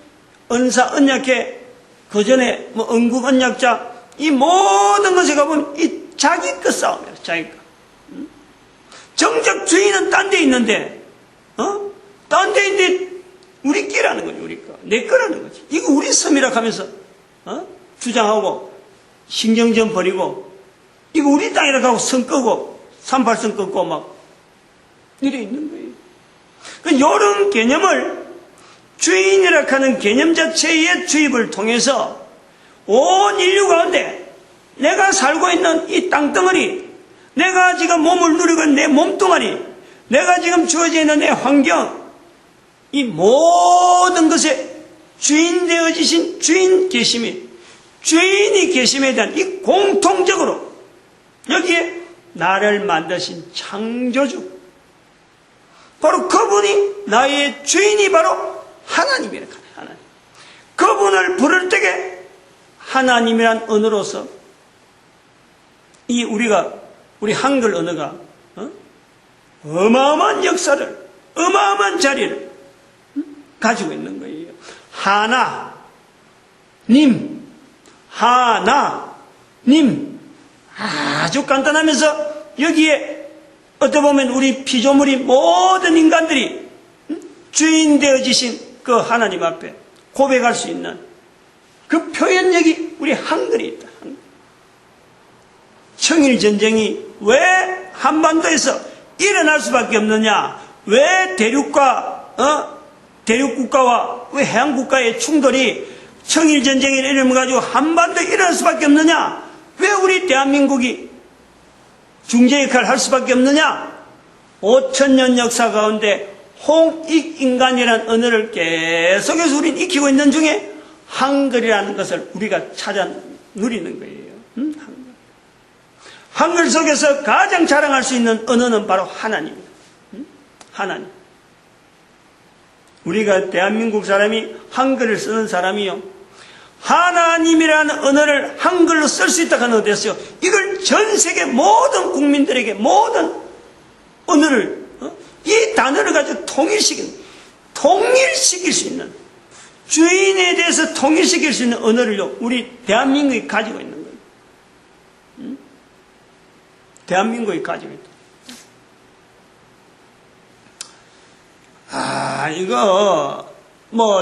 은사 언약회, 그 전에 뭐 언국 언약자, 이 모든 것에 가보면 이 자기 거 싸움이에요. 자기 거. 정작 주인은 딴 데 있는데, 딴 데 있는데 우리 끼라는 거지. 우리 거. 내 거라는 거지. 이거 우리 섬이라 하면서 주장하고 신경전 버리고 이거 우리 땅이라고 하고 선 끄고 38선 끄고 막 이래 있는 거예요. 이런 개념을 주인이라 하는 개념 자체의 주입을 통해서 온 인류 가운데 내가 살고 있는 이 땅덩어리, 내가 지금 몸을 누리고 있는 내 몸뚱아리, 내가 지금 주어져 있는 내 환경, 이 모든 것에 주인 되어지신 주인 계심이, 주인이 계심에 대한 이 공통적으로 여기에 나를 만드신 창조주, 바로 그분이 나의 주인이 바로 하나님이라 하네. 하나님. 그분을 부를 때에 하나님이란 언어로서 우리 한글 언어가 어마어마한 역사를, 어마어마한 자리를 가지고 있는 거예요. 하나님, 하나님. 아주 간단하면서 여기에 어떻게 보면 우리 피조물이 모든 인간들이 주인 되어지신 그 하나님 앞에 고백할 수 있는 그 표현력이 우리 한글에 있다. 청일전쟁이 왜 한반도에서 일어날 수밖에 없느냐? 왜 대륙국가와 왜 해양국가의 충돌이 청일전쟁이 일어나가지고 한반도에 일어날 수밖에 없느냐? 왜 우리 대한민국이 중재 역할을 할 수밖에 없느냐? 5,000년 역사 가운데 홍익인간이라는 언어를 계속해서 우리는 익히고 있는 중에 한글이라는 것을 우리가 찾아 누리는 거예요. 한글 속에서 가장 자랑할 수 있는 언어는 바로 하나님입니다. 하나님. 우리가 대한민국 사람이 한글을 쓰는 사람이요, 하나님이라는 언어를 한글로 쓸 수 있다고 하는 어땠어요? 이걸 전 세계 모든 국민들에게 모든 언어를 이 단어를 가지고 통일시킬 수 있는, 주인에 대해서 통일시킬 수 있는 언어를요 우리 대한민국이 가지고 있는 거예요. 대한민국이 가지고 있다. 이거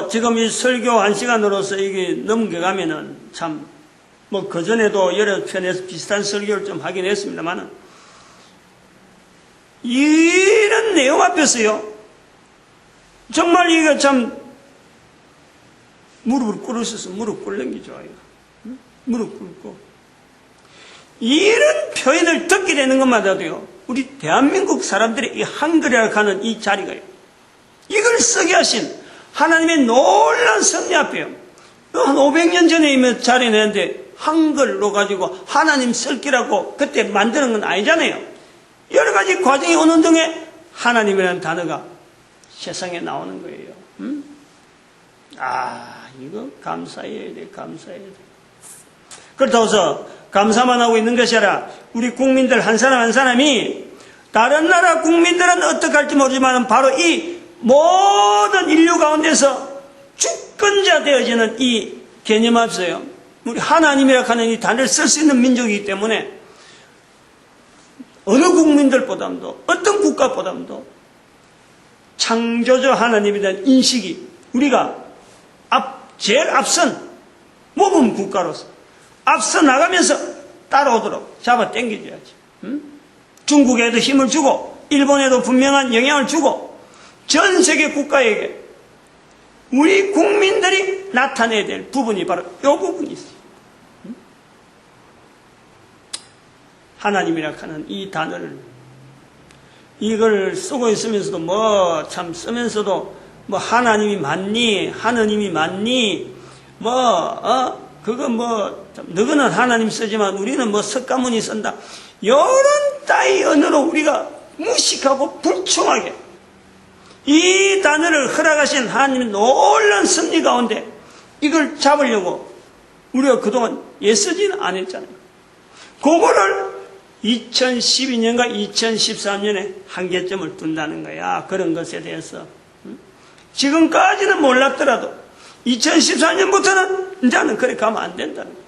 지금 이 설교 1시간으로서 이게 넘겨가면은 참 그전에도 여러 편에서 비슷한 설교를 좀 하긴 했습니다만은 이런 내용 앞에서요 정말 이거 참 무릎을 꿇으셔서 무릎 꿇는 게 좋아요. 무릎 꿇고 이런 표현을 듣게 되는 것마다도요 우리 대한민국 사람들의 이 한글이라고 하는 이 자리가요, 이걸 쓰게 하신 하나님의 놀라운 섭리 앞에요, 한 500년 전에 자리 내는데 한글로 가지고 하나님 쓸기라고 그때 만드는 건 아니잖아요. 여러 가지 과정이 오는 중에 하나님이라는 단어가 세상에 나오는 거예요. 이거 감사해야 돼, 감사해야 돼. 그렇다고 해서 감사만 하고 있는 것이 아니라 우리 국민들 한 사람 한 사람이, 다른 나라 국민들은 어떻게 할지 모르지만 바로 이 모든 인류 가운데서 주권자 되어지는 이 개념 앞서요 우리 하나님이라 하는 이 단어를 쓸 수 있는 민족이기 때문에 어느 국민들보다도 어떤 국가보다도 창조주 하나님에 대한 인식이 우리가 제일 앞선 모범 국가로서 앞서 나가면서 따라오도록 잡아 당겨줘야지. 중국에도 힘을 주고 일본에도 분명한 영향을 주고 전 세계 국가에게 우리 국민들이 나타내야 될 부분이 바로 이 부분이 있어요. 하나님이라 하는 이 단어를 이걸 쓰고 있으면서도 참 쓰면서도 하나님이 맞니? 하느님이 맞니? 너거는 하나님 쓰지만 우리는 석가모니 쓴다. 이런 따위 언어로 우리가 무식하고 불충하게 이 단어를 허락하신 하나님의 놀라운 섭리 가운데 이걸 잡으려고 우리가 그동안 애쓰지는 않았잖아요. 그거를 2012년과 2013년에 한계점을 둔다는 거야. 그런 것에 대해서. 지금까지는 몰랐더라도 2014년부터는 이제는 그렇게 가면 안 된다는 거야.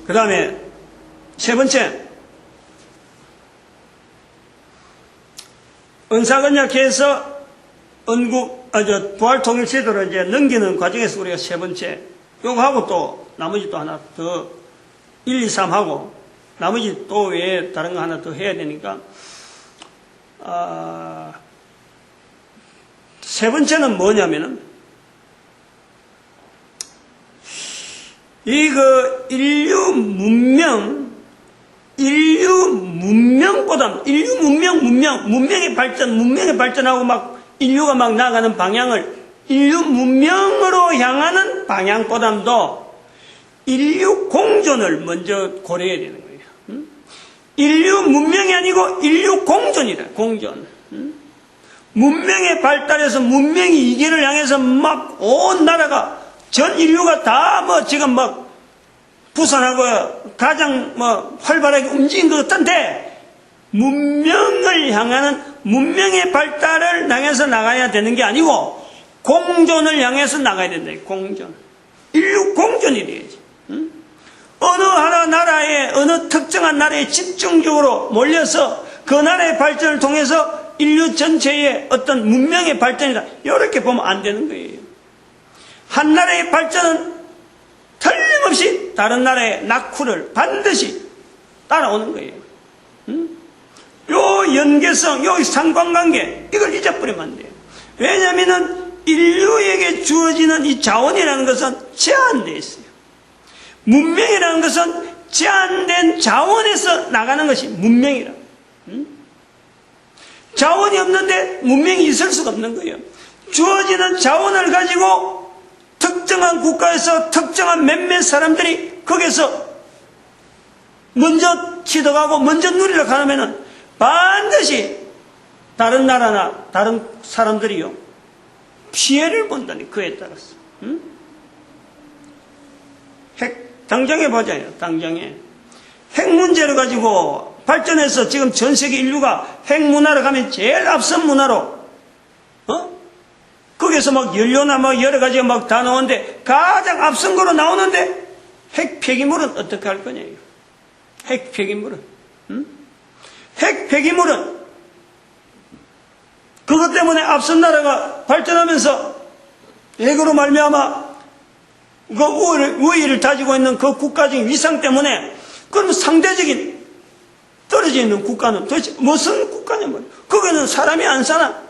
그 다음에 세 번째, 은사건약해서 언국 부활 통일 제도를 이제 넘기는 과정에서 우리가 세 번째, 요거 하고 또 나머지 또 하나 더 1, 2, 3 하고 나머지 또 외에 다른 거 하나 더 해야 되니까, 세 번째는 뭐냐면은, 인류 문명의 발전하고 막 인류가 막 나아가는 방향을 인류 문명으로 향하는 방향보다도 인류 공존을 먼저 고려해야 되는 거예요. 인류 문명이 아니고 인류 공존이다. 공존. 문명의 발달에서 문명이 이계를 향해서 막 온 나라가 전 인류가 다 지금 부산하고 가장 활발하게 움직인 것 같은데 문명을 향하는 문명의 발달을 향해서 나가야 되는 게 아니고 공존을 향해서 나가야 된다. 공존. 인류 공존이 돼야지. 어느 하나 나라에 어느 특정한 나라에 집중적으로 몰려서 그 나라의 발전을 통해서 인류 전체의 어떤 문명의 발전이다. 이렇게 보면 안 되는 거예요. 한 나라의 발전은 틀림없이 다른 나라의 낙후를 반드시 따라오는 거예요. 요 연계성, 요 상관관계, 이걸 잊어버리면 안 돼요. 왜냐하면 인류에게 주어지는 이 자원이라는 것은 제한되어 있어요. 문명이라는 것은 제한된 자원에서 나가는 것이 문명이라. 자원이 없는데 문명이 있을 수가 없는 거예요. 주어지는 자원을 가지고 특정한 국가에서 특정한 몇몇 사람들이 거기서 먼저 취득하고 먼저 누리려고 하면은 반드시 다른 나라나 다른 사람들이요 피해를 본다니. 그에 따라서. 당장에 보자요. 당장에 핵 문제를 가지고 발전해서 지금 전 세계 인류가 핵 문화로 가면 제일 앞선 문화로 거기서 연료나 여러 가지가 다 나오는데 가장 앞선 거로 나오는데 핵 폐기물은 어떻게 할 거냐. 핵 폐기물은 핵 폐기물은 그것 때문에 앞선 나라가 발전하면서 핵으로 말미암아 그 우위를 다지고 있는 그 국가적인 위상 때문에 그럼 상대적인 떨어져 있는 국가는 도대체 무슨 국가냐 말이야. 거기는 사람이 안 사나.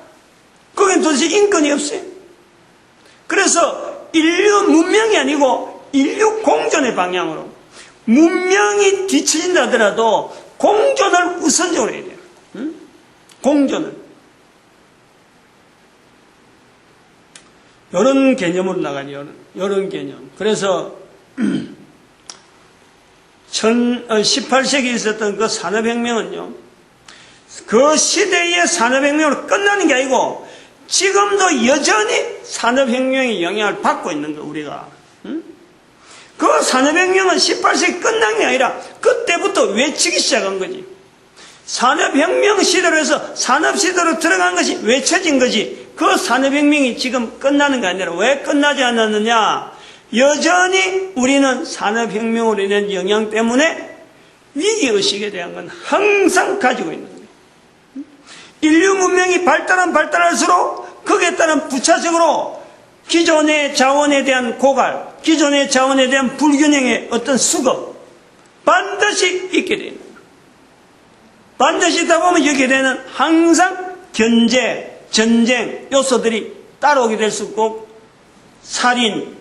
거기는 도대체 인권이 없어요. 그래서 인류 문명이 아니고 인류 공존의 방향으로 문명이 뒤처진다 하더라도 공존을 우선적으로 해야 돼요. 공존을. 이런 개념으로 나가요. 이런 개념. 그래서 18세기에 있었던 그 산업혁명은요, 그 시대의 산업혁명으로 끝나는 게 아니고 지금도 여전히 산업혁명의 영향을 받고 있는 거 우리가. 그 산업혁명은 18세기 끝난 게 아니라 그때부터 외치기 시작한 거지. 산업혁명 시대로 해서 산업시대로 들어간 것이 외쳐진 거지. 그 산업혁명이 지금 끝나는 게 아니라 왜 끝나지 않았느냐. 여전히 우리는 산업혁명으로 인한 영향 때문에 위기의식에 대한 건 항상 가지고 있는 거예요. 인류 문명이 발달할수록 거기에 따른 부차적으로 기존의 자원에 대한 고갈, 기존의 자원에 대한 불균형의 어떤 수급 반드시 있게 되는 거예요. 반드시 있다 보면 여기에 대한 항상 견제, 전쟁 요소들이 따라오게 될 수 있고 살인,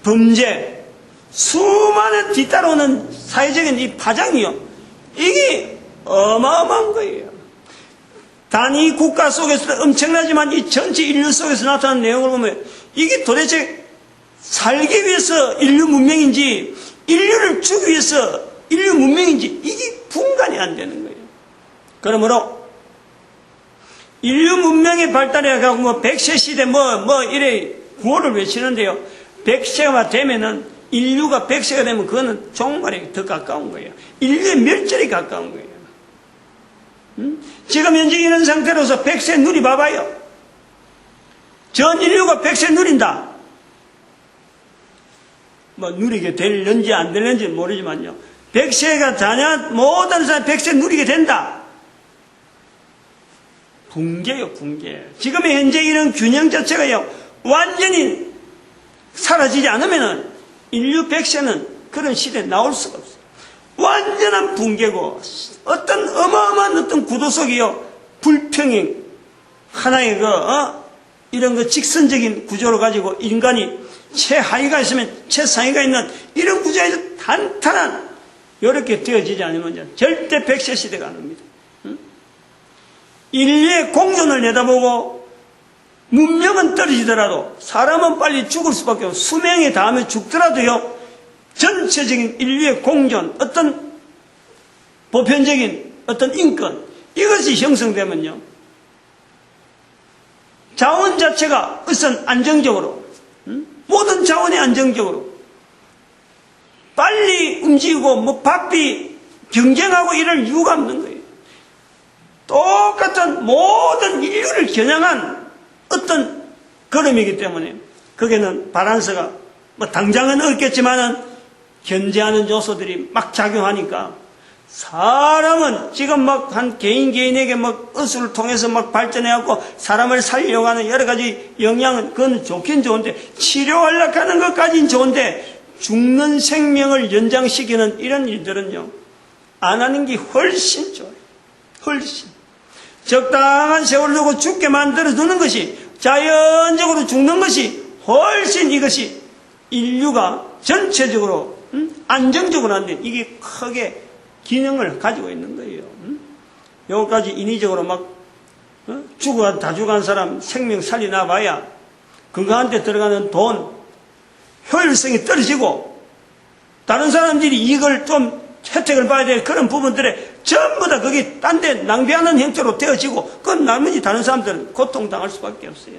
범죄, 수많은 뒤따라오는 사회적인 이 파장이요. 이게 어마어마한 거예요. 단위 국가 속에서도 엄청나지만 이 전체 인류 속에서 나타나는 내용을 보면 이게 도대체 살기 위해서 인류 문명인지 인류를 주기 위해서 인류 문명인지 이게 분간이 안 되는 거예요. 그러므로 인류 문명의 발달에 가고 100세 시대 이래 구호를 외치는데요. 100세가 되면은 인류가 100세가 되면 그거는 종말에 더 가까운 거예요. 인류의 멸절이 가까운 거예요. 지금 현재 이런 상태로서 100세 누리 봐봐요. 전 인류가 100세 누린다. 누리게 될는지 안 될는지 모르지만요. 100세가 다냐 모든 사람 100세 누리게 된다. 붕괴요, 붕괴. 지금의 현재 이런 균형 자체가요, 완전히 사라지지 않으면은 인류 백세는 그런 시대에 나올 수가 없어요. 완전한 붕괴고, 어떤 어마어마한 어떤 구도 속이요, 불평행, 하나의 이런 직선적인 구조를 가지고 인간이 최하위가 있으면 최상위가 있는 이런 구조에서 탄탄한, 이렇게 되어지지 않으면 절대 백세 시대가 안 옵니다. 인류의 공존을 내다보고 문명은 떨어지더라도 사람은 빨리 죽을 수밖에 없고 수명에 닿으면 죽더라도요, 전체적인 인류의 공존, 어떤 보편적인 어떤 인권, 이것이 형성되면요, 자원 자체가 우선 안정적으로, 모든 자원이 안정적으로 빨리 움직이고 바삐 경쟁하고 이럴 이유가 없는 거예요. 똑같은 모든 인류를 겨냥한 어떤 걸음이기 때문에 거기는 바란스가 당장은 없겠지만은 견제하는 요소들이 막 작용하니까 사람은 지금 한 개인에게 의술을 통해서 발전해갖고 사람을 살려고 하는 여러 가지 영향은 그건 좋긴 좋은데, 치료하려고 하는 것까지는 좋은데 죽는 생명을 연장시키는 이런 일들은요, 안 하는 게 훨씬 좋아요. 훨씬. 적당한 세월을 두고 죽게 만들어두는 것이, 자연적으로 죽는 것이 훨씬, 이것이 인류가 전체적으로 안정적으로 안 돼. 이게 크게 기능을 가지고 있는 거예요. 여기까지 인위적으로 다 죽어간 사람 생명 살리나 봐야 그거한테 들어가는 돈, 효율성이 떨어지고 다른 사람들이 이걸 좀 혜택을 봐야 될 그런 부분들에 전부 다 그게 딴 데 낭비하는 형태로 되어지고, 그건 나머지 다른 사람들은 고통당할 수밖에 없어요.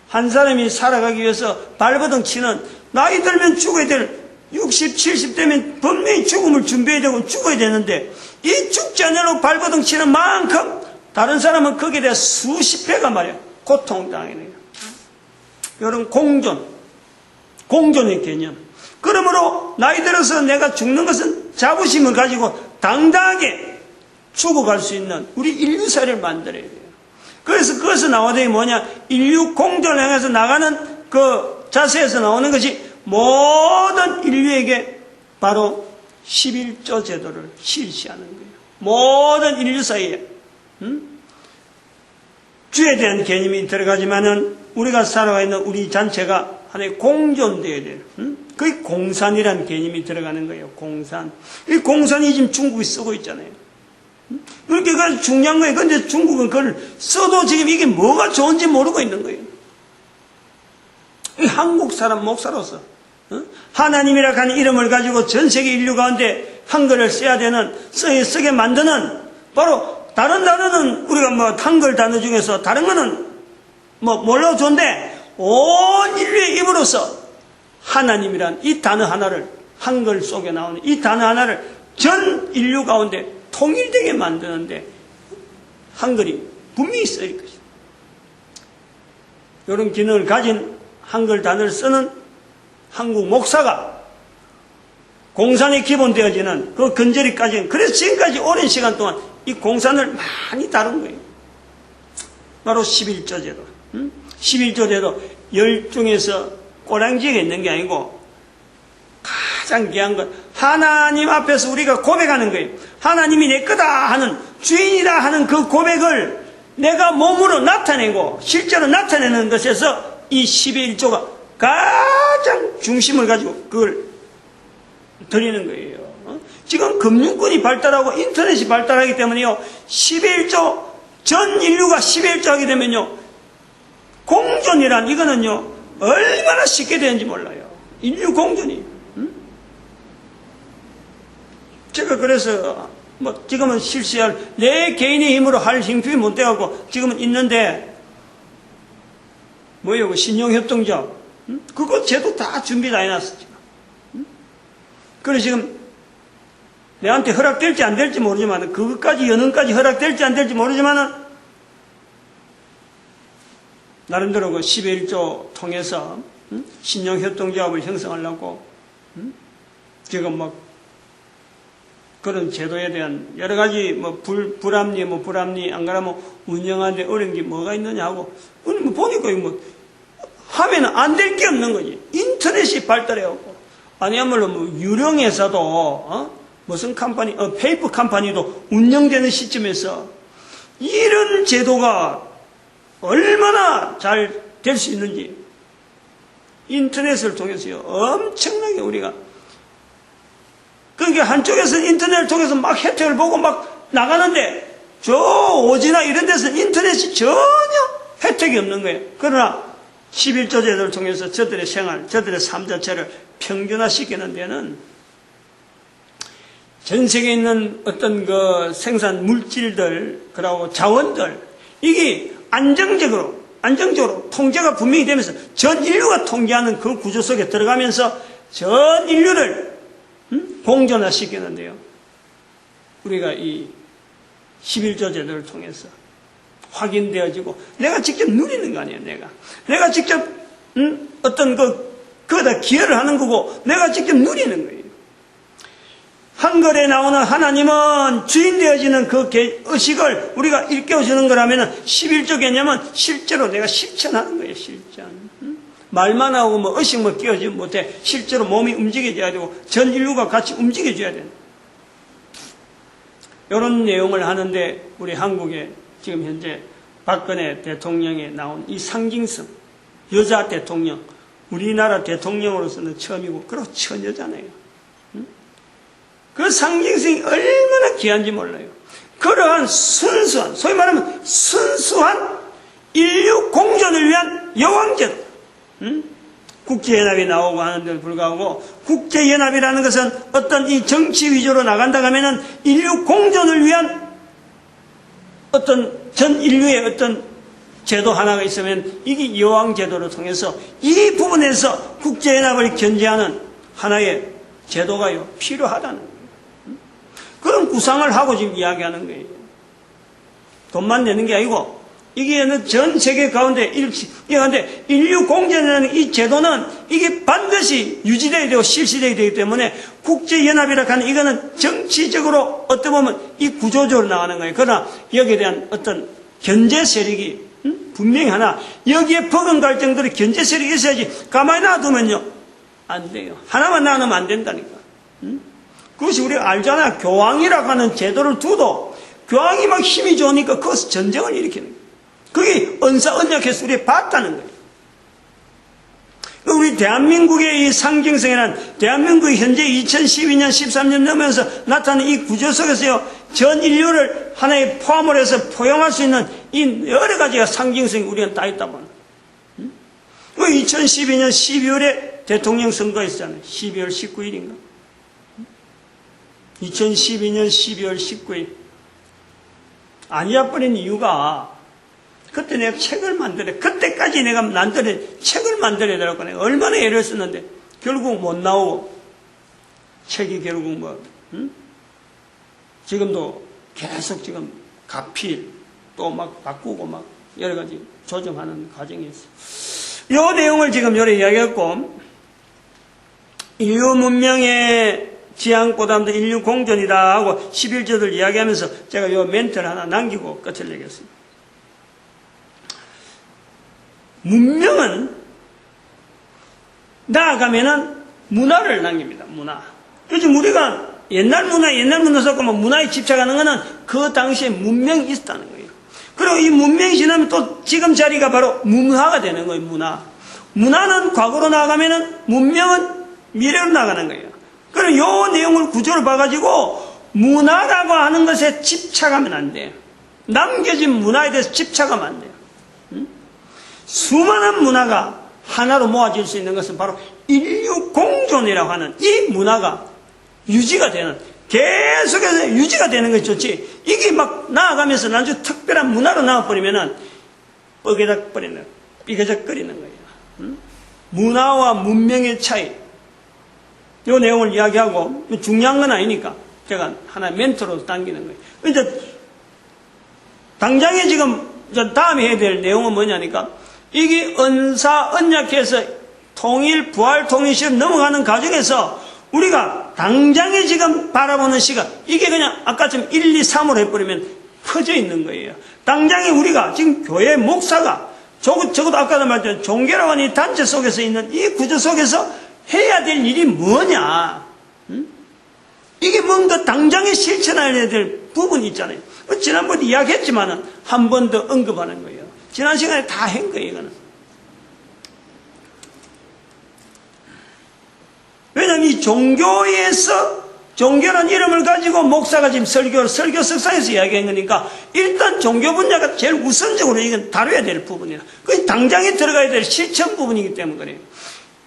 한 사람이 살아가기 위해서 발버둥 치는, 나이 들면 죽어야 될 60, 70 되면 분명히 죽음을 준비해야 되고 죽어야 되는데, 이 죽지 않으려고 발버둥 치는 만큼 다른 사람은 거기에 대해 수십 배가 말이야 고통당해요. 이런 공존의 개념. 그러므로 나이 들어서 내가 죽는 것은 자부심을 가지고 당당하게 죽어갈 수 있는 우리 인류사를 만들어야 돼요. 그래서 그것이 나오더니 뭐냐, 인류 공존을 향해서 나가는 그 자세에서 나오는 것이 모든 인류에게 바로 11조 제도를 실시하는 거예요. 모든 인류 사이에 주에 대한 개념이 들어가지만은 우리가 살아가 있는 우리 전체가 하나의 공존되어야 돼요. 그게 공산이라는 개념이 들어가는 거예요. 공산. 이 공산이 지금 중국이 쓰고 있잖아요. 그렇게 그 중요한 거예요. 그런데 중국은 그걸 써도 지금 이게 뭐가 좋은지 모르고 있는 거예요. 이 한국 사람 목사로서 하나님이라 하는 이름을 가지고 전 세계 인류 가운데 한글을 써야 되는, 쓰게 만드는, 바로 다른 단어는 우리가 한글 단어 중에서 다른 거는 몰라도 좋은데, 온 인류의 입으로서 하나님이란 이 단어 하나를, 한글 속에 나오는 이 단어 하나를 전 인류 가운데 통일되게 만드는데 한글이 분명히 쓰일 것이다. 이런 기능을 가진 한글 단어를 쓰는 한국 목사가 공산에 기본되어지는 그 근저리까지, 그래서 지금까지 오랜 시간 동안 이 공산을 많이 다룬 거예요. 바로 11조 제도. 11조 제도 10중에서 꼬랑지가 있는 게 아니고 가장 귀한 건 하나님 앞에서 우리가 고백하는 거예요. 하나님이 내 거다 하는, 주인이다 하는 그 고백을 내가 몸으로 나타내고 실제로 나타내는 것에서 이 11조가 가장 중심을 가지고 그걸 드리는 거예요. 지금 금융권이 발달하고 인터넷이 발달하기 때문에요, 11조, 전 인류가 11조 하게 되면요, 공존이란 이거는요, 얼마나 쉽게 되는지 몰라요. 인류 공존이. 제가 그래서 지금은 실시할, 내 개인의 힘으로 할 힘이 못 돼가고 지금은 있는데, 뭐예요? 신용협동조. 그거 제도 다 준비 다 해놨어, 지금. 그래서 지금 내한테 허락될지 안 될지 모르지만, 그것까지, 연원까지 허락될지 안 될지 모르지만은, 나름대로 그 11조 통해서, 신용협동조합을 형성하려고, 지금 그런 제도에 대한 여러 가지 불합리 안 그러면 운영하는데 어려운 게 뭐가 있느냐 하고 보니까 하면 안 될 게 없는 거지. 인터넷이 발달해갖고 아니야말로 유령회사도 무슨 컴퍼니 페이퍼 컴퍼니도 운영되는 시점에서 이런 제도가 얼마나 잘 될 수 있는지 인터넷을 통해서요 엄청나게 우리가 그러니까 한쪽에서 인터넷을 통해서 막 혜택을 보고 막 나가는데 저 오지나 이런 데서는 인터넷이 전혀 혜택이 없는 거예요. 그러나 11조 제도를 통해서 저들의 생활, 저들의 삶 자체를 평준화시키는 데는 전 세계에 있는 어떤 그 생산 물질들, 그리고 자원들, 이게 안정적으로 통제가 분명히 되면서 전 인류가 통제하는 그 구조 속에 들어가면서 전 인류를 공존화시키는데요. 우리가 이 11조 제도를 통해서 확인되어지고 내가 직접 누리는 거 아니에요. 내가 직접 어떤 그거다 기여를 하는 거고 내가 직접 누리는 거예요. 한글에 나오는 하나님은 주인 되어지는 그 의식을 우리가 일깨워주는 거라면 11조 개념은 실제로 내가 실천하는 거예요. 실천. 말만 하고 의식 끼워주지 못해. 실제로 몸이 움직여져야 되고 전 인류가 같이 움직여줘야 되는 이런 내용을 하는데 우리 한국에 지금 현재 박근혜 대통령에 나온 이 상징성, 여자 대통령, 우리나라 대통령으로서는 처음이고 그리고 처녀잖아요. 그 상징성이 얼마나 귀한지 몰라요. 그러한 순수한, 소위 말하면 순수한 인류 공존을 위한 여왕제도. 국제연합이 나오고 하는데도 불구하고 국제연합이라는 것은 어떤 이 정치 위주로 나간다 하면은 인류 공존을 위한 어떤 전 인류의 어떤 제도 하나가 있으면 이게 여왕제도를 통해서 이 부분에서 국제연합을 견제하는 하나의 제도가요 필요하다는 거예요. 그런 구상을 하고 지금 이야기하는 거예요. 돈만 내는 게 아니고 이게 전 세계 가운데 그런데 인류 공존이라는 이 제도는 이게 반드시 유지되어야 되고 실시되어야 되기 때문에 국제연합이라 하는 이거는 정치적으로 어떻게 보면 이 구조적으로 나가는 거예요. 그러나 여기에 대한 어떤 견제 세력이 분명히 하나 여기에 버금갈 정도로 견제 세력이 있어야지 가만히 놔두면요 안 돼요. 하나만 놔두면 안 된다니까. 그것이 우리가 알잖아요. 교황이라고 하는 제도를 두도 교황이 막 힘이 좋으니까 거기서 전쟁을 일으키는 거예요. 그게 언사언약해서 우리가 봤다는 거예요. 우리 대한민국의 이 상징성이란 대한민국이 현재 2012년, 13년 넘으면서 나타나는 이 구조 속에서요, 전 인류를 하나의 포함을 해서 포용할 수 있는 이 여러 가지가 상징성이 우리는 다 있다 보니. 그 2012년 12월에 대통령 선거가 있었잖아요. 12월 19일인가. 2012년 12월 19일. 아니야버린 이유가 그때 내가 책을 만들어. 그때까지 내가 책을 만들어야 되라고 내가 얼마나 애를 썼는데 결국 못 나오고 책이 결국 지금도 계속 지금 가필 또 막 바꾸고 막 여러 가지 조정하는 과정이 있어. 이 내용을 지금 요래 이야기했고 인류 문명의 지향보다도 인류 공존이다 하고 11조들 이야기하면서 제가 이 멘트를 하나 남기고 끝을 내겠습니다. 문명은 나아가면은 문화를 남깁니다. 문화. 요즘 우리가 옛날 문화 속고 문화에 집착하는 것은 그 당시에 문명이 있었다는 거예요. 그리고 이 문명이 지나면 또 지금 자리가 바로 문화가 되는 거예요. 문화는 과거로 나아가면은 문명은 미래로 나가는 거예요. 그럼 요 내용을 구조를 봐가지고 문화라고 하는 것에 집착하면 안 돼요. 남겨진 문화에 대해서 집착하면 안 돼요. 수많은 문화가 하나로 모아질 수 있는 것은 바로 인류 공존이라고 하는 이 문화가 유지가 되는, 계속해서 유지가 되는 것이 좋지, 이게 막 나아가면서 나중에 특별한 문화로 나와버리면은 삐그덕거리는 거예요. 문화와 문명의 차이, 이 내용을 이야기하고 중요한 건 아니니까 제가 하나의 멘트로 당기는 거예요. 이제 당장에 지금 다음에 해야 될 내용은 뭐냐니까 이게 언사 언약해서 통일 부활 통일 시험 넘어가는 과정에서 우리가 당장에 지금 바라보는 시각, 이게 그냥 아까처럼 1, 2, 3으로 해버리면 퍼져 있는 거예요. 당장에 우리가 지금 교회 목사가 적어도 아까도 말했던 종교라고 하는 이 단체 속에서 있는 이 구조 속에서 해야 될 일이 뭐냐? 이게 뭔가 당장에 실천해야 될 부분이 있잖아요. 지난번에 이야기했지만은 한 번 더 언급하는 거예요. 지난 시간에 다 한 거예요, 이거는. 왜냐하면 이 종교라는 이름을 가지고 목사가 지금 설교 석상에서 이야기한 거니까 일단 종교 분야가 제일 우선적으로 이건 다뤄야 될 부분이야. 그 당장에 들어가야 될 실천 부분이기 때문에 그래요.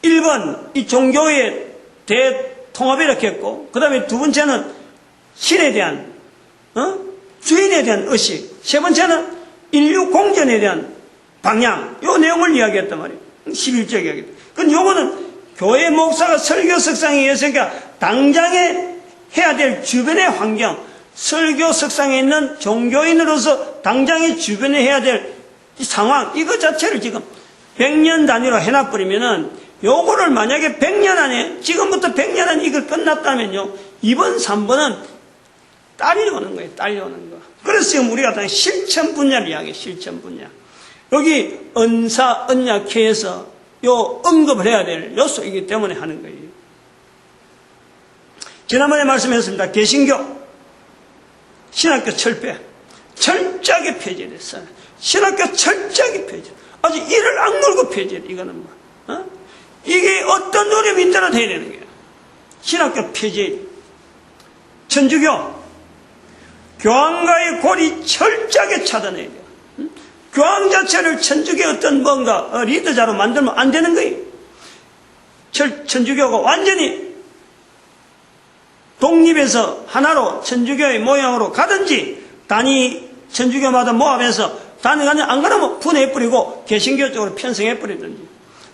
1번, 이 종교의 대통합이 이렇게 했고, 그 다음에 두 번째는 신에 대한, 주인에 대한 의식. 세 번째는 인류 공전에 대한 방향. 요 내용을 이야기했단 말이에요. 11절 이야기했다. 그럼 요거는 교회 목사가 설교 석상에 의해서니까 당장에 해야 될 주변의 환경, 설교 석상에 있는 종교인으로서 당장에 주변에 해야 될 이 상황, 이거 자체를 지금 100년 단위로 해놔버리면은 요거를 만약에 100년 안에, 지금부터 100년 안에 이걸 끝났다면요, 2번, 3번은 딸려오는 거예요, 딸려오는 거. 그래서 지금 우리가 다 실천 분야를 이야기해요, 실천 분야. 여기 은사, 언약회에서 요 언급을 해야 될 요소이기 때문에 하는 거예요. 지난번에 말씀했습니다. 개신교, 신학교 철폐, 철저하게 폐지됐어요. 신학교 철저하게 폐지. 아주 이를 악물고 폐지해. 이거는 뭐, 이게 어떤 어려움이 있더라도 해야 되는 거예요. 신학교 폐지. 천주교, 교황과의 고리 철저하게 차단해야 돼요. 교황 자체를 천주교의 어떤 뭔가 리더자로 만들면 안 되는 거예요. 천주교가 완전히 독립해서 하나로 천주교의 모양으로 가든지 단위 천주교마다 모아서 가능하냐 안 그러면 분해해버리고 개신교 쪽으로 편성해버리든지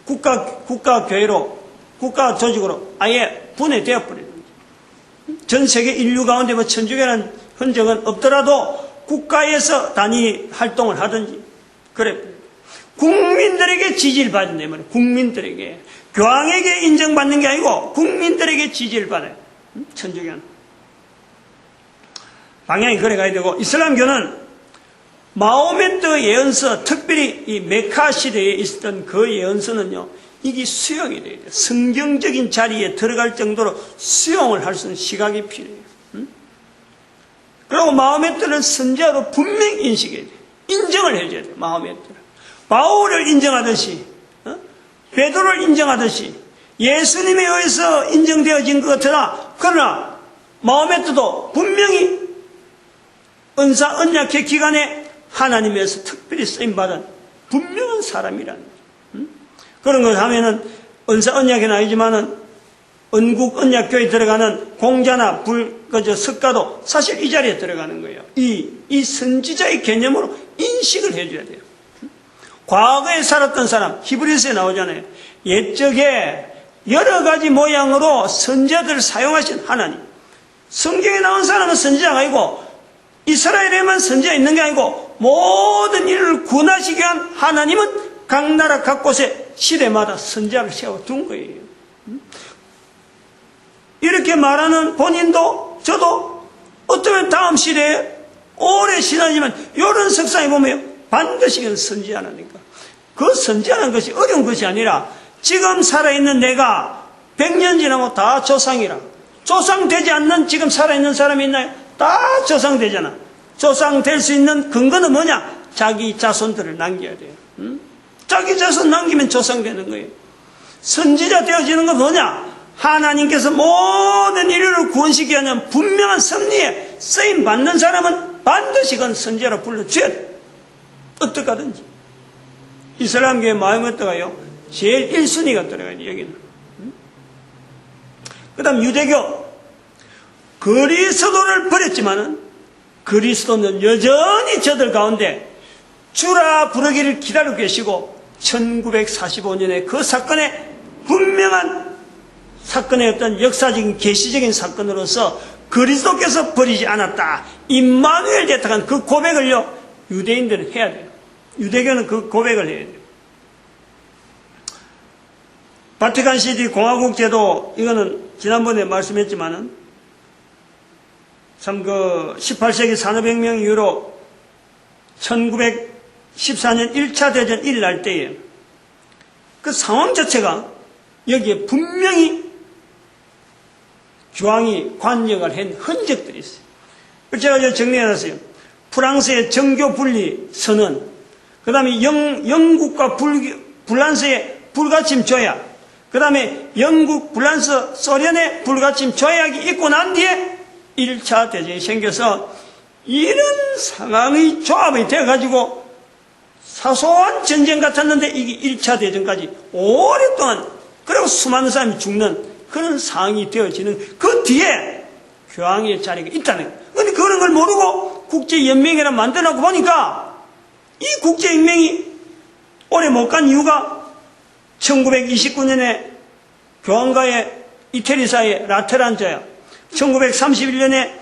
국가교회로 국가 조직으로 아예 분해되어버리든지 전 세계 인류 가운데 뭐 천주교라는 흔적은 없더라도 국가에서 단위 활동을 하든지 그래 국민들에게 지지를 받는데 말이에요. 국민들에게 교황에게 인정받는 게 아니고 국민들에게 지지를 받아요. 천주교는 방향이 그래 가야 되고 이슬람교는 마호메트 예언서 특별히 이 메카 시대에 있었던 그 예언서는요 이게 수용이 돼야 돼요. 성경적인 자리에 들어갈 정도로 수용을 할 수 있는 시각이 필요해요. 그리고 마호메트는 선지자로 분명히 인식해야 돼요. 인정을 해줘야 돼요. 마호메트를 바울을 인정하듯이 베드로를 인정하듯이 예수님에 의해서 인정되어진 것 같으나 그러나 마호메트도 분명히 은사 언약회 기간에 하나님에서 특별히 쓰임받은 분명한 사람이라는 거죠. 그런 걸 하면은 은사 언약회는 아니지만은 은국 언약교에 들어가는 공자나 석가도 사실 이 자리에 들어가는 거예요. 이 선지자의 개념으로 인식을 해줘야 돼요. 과거에 살았던 사람, 히브리서에 나오잖아요. 옛적에 여러 가지 모양으로 선지자들을 사용하신 하나님. 성경에 나온 사람은 선지자가 아니고 이스라엘에만 선지자 있는 게 아니고 모든 인류를 구원하시기 위한 하나님은 각 나라 각 곳에 시대마다 선지자를 세워둔 거예요. 이렇게 말하는 본인도 저도 어쩌면 다음 시대에 오래 지나지만 이런 석상에 보면 반드시 선지자라니까. 그 선지자라는 것이 어려운 것이 아니라 지금 살아있는 내가 100년 지나면 다 조상이라. 조상되지 않는 지금 살아있는 사람이 있나요? 다 조상되잖아. 조상될 수 있는 근거는 뭐냐? 자기 자손들을 남겨야 돼요. 자기 자손 남기면 조상되는 거예요. 선지자 되어지는 건 뭐냐? 하나님께서 모든 인류를 구원시키기 위한 분명한 섭리에 쓰임 받는 사람은 반드시 그건 선지자로 불러줘야 돼. 어떡하든지. 이슬람교의 마호메트가요 제일 1순위가 들어가야 돼. 여기는. 그 다음 유대교 그리스도를 버렸지만은 그리스도는 여전히 저들 가운데 주라 부르기를 기다리고 계시고 1945년에 그 사건에 분명한 사건의 어떤 역사적인 계시적인 사건으로서 그리스도께서 버리지 않았다. 임마누엘 대탁한 그 고백을요 유대인들은 해야 돼요. 유대교는 그 고백을 해야 돼요. 바티칸 시티 공화국 제도, 이거는 지난번에 말씀했지만은, 참 18세기 산업혁명 이후로 1914년 1차 대전 일날 때에 그 상황 자체가 여기에 분명히 교황이 관여를 한 흔적들이 있어요. 제가 정리해놨어요. 프랑스의 정교 분리 선언, 그 다음에 영국과 불란서의 불가침 조약, 그 다음에 영국, 불란서, 소련의 불가침 조약이 있고 난 뒤에 1차 대전이 생겨서 이런 상황의 조합이 되어가지고 사소한 전쟁 같았는데 이게 1차 대전까지 오랫동안, 그리고 수많은 사람이 죽는 그런 상황이 되어지는 그 뒤에 교황의 자리가 있다는 거예요. 그런데 그런 걸 모르고 국제연맹이라 만들어놓고 보니까 이 국제연맹이 오래 못 간 이유가 1929년에 교황과의 이태리 사이의 라테란 조약, 1931년에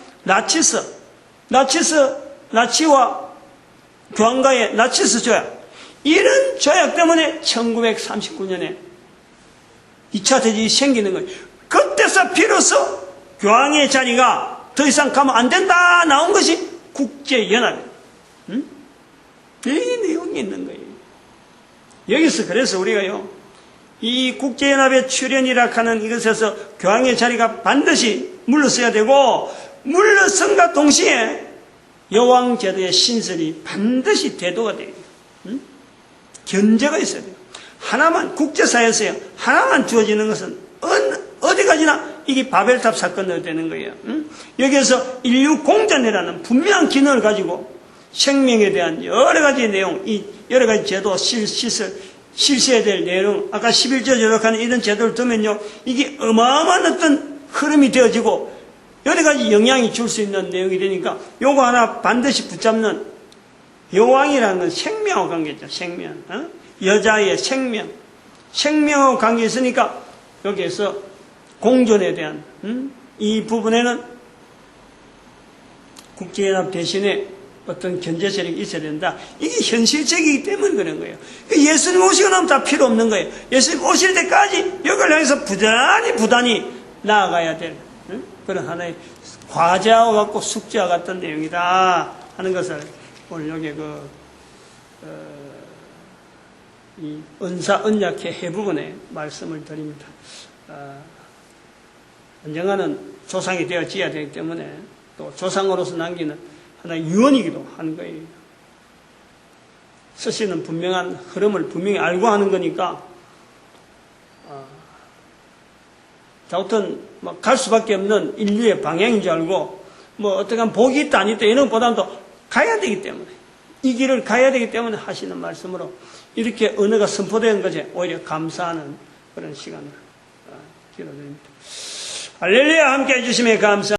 나치와 교황과의 나치스 조약, 이런 조약 때문에 1939년에 2차 대전이 생기는 거예요. 그때서 비로소 교황의 자리가 더 이상 가면 안 된다 나온 것이 국제연합이에요. 응? 이 내용이 있는 거예요. 여기서 그래서 우리가요, 이 국제연합의 출연이라 하는 이것에서 교황의 자리가 반드시 물러서야 되고, 물러선과 동시에 여왕제도의 신설이 반드시 대도가 돼요. 응? 견제가 있어야 돼요. 하나만, 국제사회에서요, 하나만 주어지는 것은 어디 가지나 이게 바벨탑 사건으로 되는 거예요. 응? 여기에서 인류 공전이라는 분명한 기능을 가지고 생명에 대한 여러 가지 내용, 이 여러 가지 제도, 실시해야 될 내용, 아까 11조 조약하는 이런 제도를 두면요, 이게 어마어마한 어떤 흐름이 되어지고 여러 가지 영향이 줄 수 있는 내용이 되니까 요거 하나 반드시 붙잡는, 여왕이라는 건 생명하고 관계죠. 생명. 여자의 생명. 생명하고 관계 있으니까 여기에서 공존에 대한 이 부분에는 국제연합 대신에 어떤 견제 세력이 있어야 된다. 이게 현실적이기 때문에 그런 거예요. 예수님 오시고 나면 다 필요 없는 거예요. 예수님 오실 때까지 여기를 향해서 부단히 나아가야 될 그런 하나의 과제와 같고 숙제와 같은 내용이다 하는 것을 오늘 여기 이 언약회 해부분에 말씀을 드립니다. 언젠가는 조상이 되어져야 되기 때문에 또 조상으로서 남기는 하나의 유언이기도 하는 거예요. 쓰시는 분명한 흐름을 분명히 알고 하는 거니까, 아무튼 갈 수밖에 없는 인류의 방향인 줄 알고, 어떠한 복이 있다 안 있다 이런 것보다도 가야 되기 때문에, 이 길을 가야 되기 때문에 하시는 말씀으로 이렇게 언어가 선포되는 것에 오히려 감사하는 그런 시간을 기도드립니다. 할렐루야, 함께 해주심에 감사.